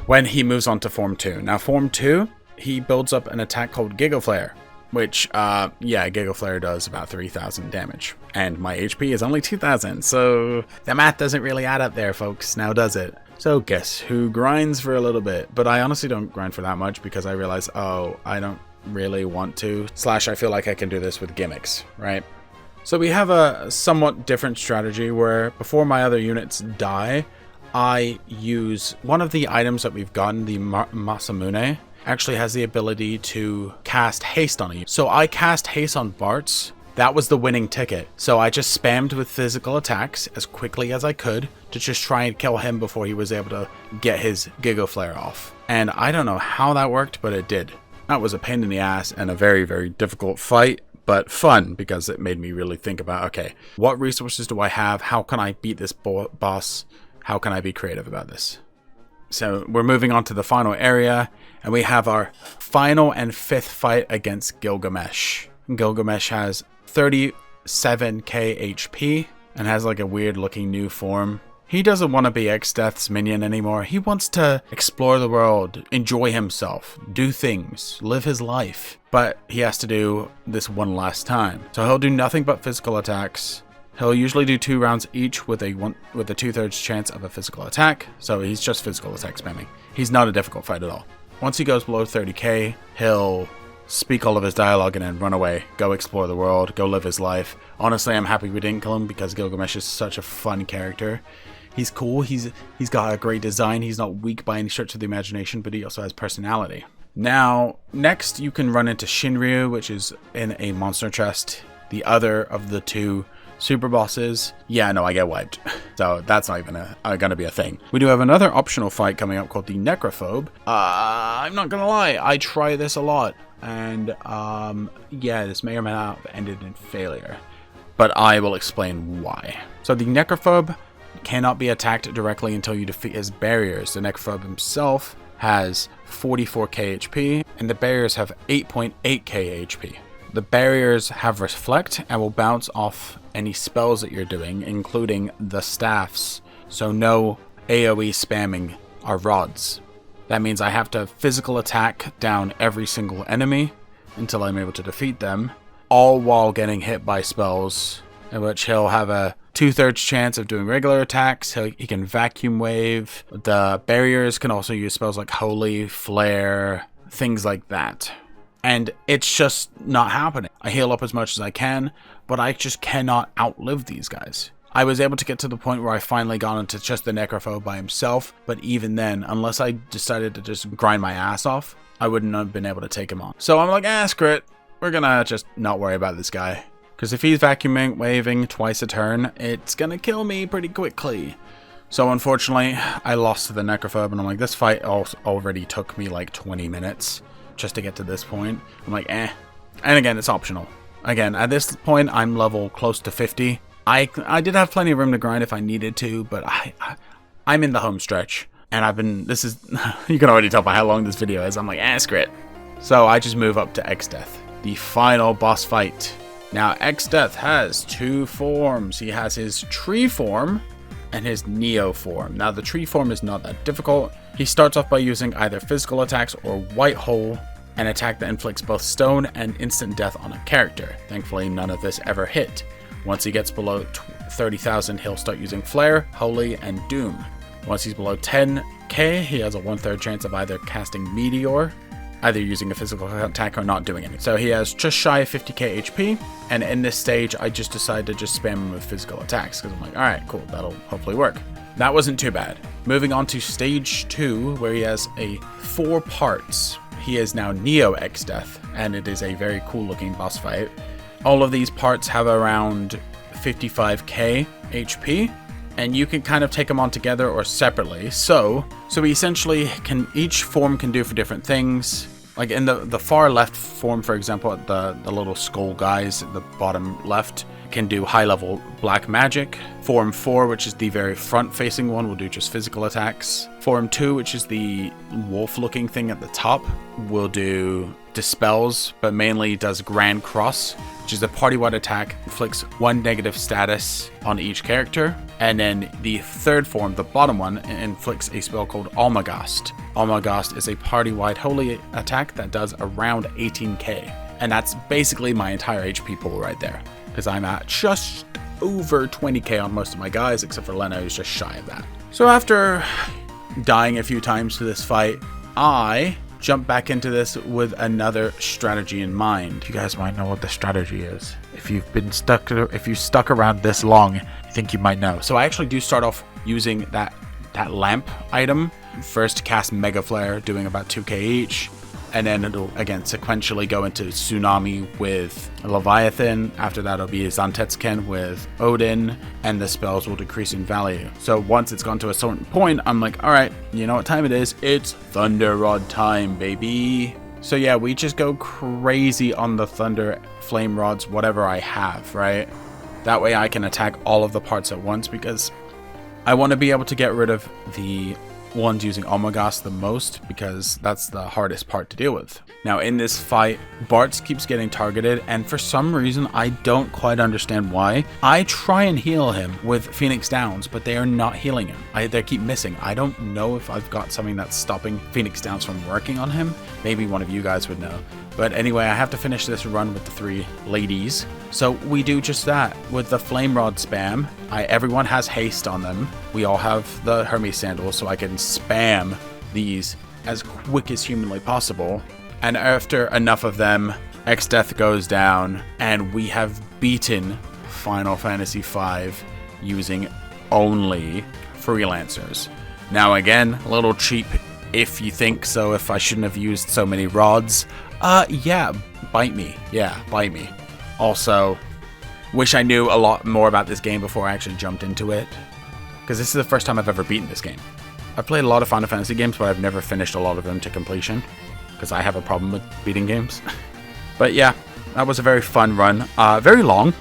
when he moves on to Form 2. Now, Form 2, he builds up an attack called Gigaflare, which, Gigaflare does about 3,000 damage. And my HP is only 2,000, so the math doesn't really add up there, folks, now does it? So guess who grinds for a little bit? But I honestly don't grind for that much, because I realize, I don't really want to. / I feel like I can do this with gimmicks, right? So we have a somewhat different strategy where before my other units die, I use one of the items that we've gotten, the Masamune, actually has the ability to cast haste on you. So I cast haste on Bartz. That was the winning ticket. So I just spammed with physical attacks as quickly as I could to just try and kill him before he was able to get his Gigaflare off. And I don't know how that worked, but it did. That was a pain in the ass and a very, very difficult fight, but fun, because it made me really think about, okay, what resources do I have? How can I beat this boss? How can I be creative about this? So we're moving on to the final area, and we have our final and 5th fight against Gilgamesh. Gilgamesh has 37k HP and has like a weird looking new form. He doesn't want to be Xdeath's minion anymore. He wants to explore the world, enjoy himself, do things, live his life. But he has to do this one last time. So he'll do nothing but physical attacks. He'll usually do 2 rounds each with a 2/3 chance of a physical attack. So he's just physical attack spamming. He's not a difficult fight at all. Once he goes below 30k, he'll speak all of his dialogue and then run away, go explore the world, go live his life. Honestly, I'm happy we didn't kill him, because Gilgamesh is such a fun character. He's cool, he's got a great design, he's not weak by any stretch of the imagination, but he also has personality. Now, next you can run into Shinryu, which is in a monster chest, the other of the 2 super bosses. Yeah, no, I get wiped. So that's not even gonna be a thing. We do have another optional fight coming up called the Necrophobe. I'm not gonna lie, I try this a lot. And yeah, this may or may not have ended in failure. But I will explain why. So the Necrophobe cannot be attacked directly until you defeat his barriers. The Necrophobe himself has 44k HP, and the barriers have 8.8k HP. The barriers have Reflect and will bounce off any spells that you're doing, including the staffs, so no AoE spamming our rods. That means I have to physical attack down every single enemy until I'm able to defeat them, all while getting hit by spells, in which he'll have a 2/3 chance of doing regular attacks. He can vacuum wave. The barriers can also use spells like Holy, Flare, things like that. And it's just not happening. I heal up as much as I can, but I just cannot outlive these guys. I was able to get to the point where I finally got into just the Necrophobe by himself, but even then, unless I decided to just grind my ass off, I wouldn't have been able to take him on. So I'm like, screw it. We're gonna just not worry about this guy, Because if he's vacuuming, waving twice a turn, it's gonna kill me pretty quickly. So unfortunately, I lost to the Necrophobe, and I'm like, this fight already took me like 20 minutes just to get to this point. I'm like, eh. And again, it's optional. Again, at this point, I'm level close to 50. I did have plenty of room to grind if I needed to, but I'm in the home stretch. And I've been, this is, you can already tell by how long this video is. I'm like, screw it. So I just move up to Xdeath, the final boss fight. Now, Xdeath has two forms. He has his tree form and his Neo form. Now, the tree form is not that difficult. He starts off by using either physical attacks or White Hole, an attack that inflicts both stone and instant death on a character. Thankfully, none of this ever hit. Once he gets below 30,000, he'll start using Flare, Holy, and Doom. Once he's below 10k, he has a 1/3 chance of either casting Meteor, either using a physical attack or not doing anything. So he has just shy of 50k HP, and in this stage, I just decided to just spam him with physical attacks, because I'm like, alright, cool, that'll hopefully work. That wasn't too bad. Moving on to stage 2, where he has 4 parts. He is now Neo Exdeath, and it is a very cool looking boss fight. All of these parts have around 55k HP, and you can kind of take them on together or separately. So we essentially can, each form can do for different things. Like in the far left form, for example, the little skull guys at the bottom left can do high level black magic. Form 4, which is the very front facing one, will do just physical attacks. Form 2, which is the wolf looking thing at the top, will do dispels, but mainly does Grand Cross, which is a party-wide attack, inflicts 1 negative status on each character. And then the third form, the bottom one, inflicts a spell called Almagast. Almagast is a party-wide holy attack that does around 18k. And that's basically my entire HP pool right there, because I'm at just over 20k on most of my guys, except for Leno, who's just shy of that. So after dying a few times to this fight, I jump back into this with another strategy in mind. You guys might know what the strategy is. If you stuck around this long, I think you might know. So I actually do start off using that lamp item. First cast Mega Flare, doing about 2k each. And then it'll, again, sequentially go into Tsunami with Leviathan. After that, it'll be Zantetsken with Odin, and the spells will decrease in value. So once it's gone to a certain point, I'm like, all right, you know what time it is? It's Thunder Rod time, baby. So yeah, we just go crazy on the Thunder Flame Rods, whatever I have, right? That way I can attack all of the parts at once, because I want to be able to get rid of the ones using Almagast the most, because that's the hardest part to deal with. Now in this fight, Bartz keeps getting targeted, and for some reason I don't quite understand why. I try and heal him with Phoenix Downs, but they are not healing him. They keep missing. I don't know if I've got something that's stopping Phoenix Downs from working on him. Maybe one of you guys would know. But anyway, I have to finish this run with the 3 ladies. So we do just that. With the Flame Rod spam, everyone has haste on them. We all have the Hermes Sandals, so I can spam these as quick as humanly possible. And after enough of them, Xdeath goes down, and we have beaten Final Fantasy V using only Freelancers. Now again, a little cheap if you think so, if I shouldn't have used so many rods. Yeah, bite me. Yeah, bite me. Also, wish I knew a lot more about this game before I actually jumped into it, because this is the first time I've ever beaten this game. I've played a lot of Final Fantasy games, but I've never finished a lot of them to completion, because I have a problem with beating games. But yeah, that was a very fun run. Very long,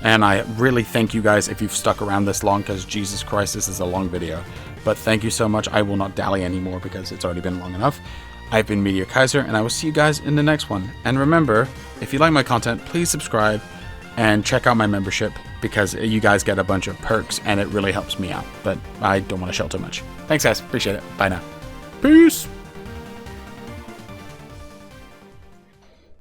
and I really thank you guys if you've stuck around this long, because Jesus Christ, this is a long video. But thank you so much. I will not dally anymore because it's already been long enough. I've been Meteor Kaiser, and I will see you guys in the next one. And remember, if you like my content, please subscribe and check out my membership, because you guys get a bunch of perks and it really helps me out. But I don't want to shell too much. Thanks guys, appreciate it. Bye now. Peace.